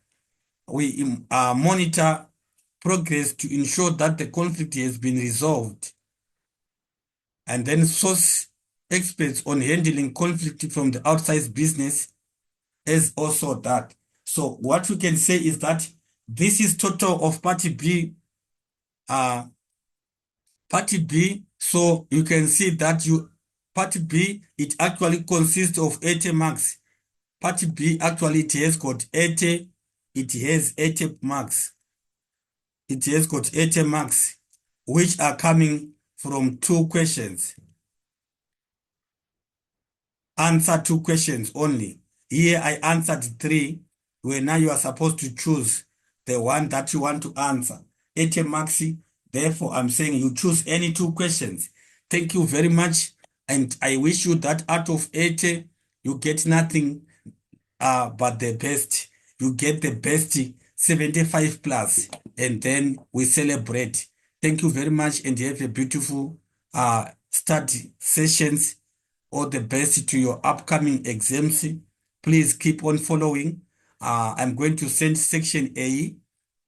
we monitor progress to ensure that the conflict has been resolved. And then source experts on handling conflict from the outside business is also that. So what we can say is that this is total of Party B. Party B, so you can see that Party B, it actually consists of 80 marks. Party B, actually it has got 80, it has 80 marks. It has got 80 marks, which are coming from 2 questions. Answer 2 questions only. Here I answered 3, where now you are supposed to choose the one that you want to answer. 80 marks, therefore I'm saying you choose any 2 questions. Thank you very much, and I wish you that out of 80, you get nothing but the best. You get the best 75 plus, and then we celebrate. Thank you very much, and have a beautiful study sessions. All the best to your upcoming exams. Please keep on following. I'm going to send section A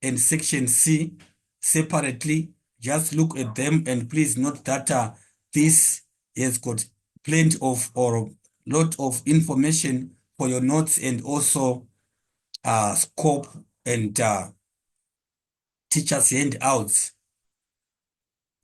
and section C separately. Just look at them, and please note that this has got plenty of or lot of information for your notes, and also scope and teachers handouts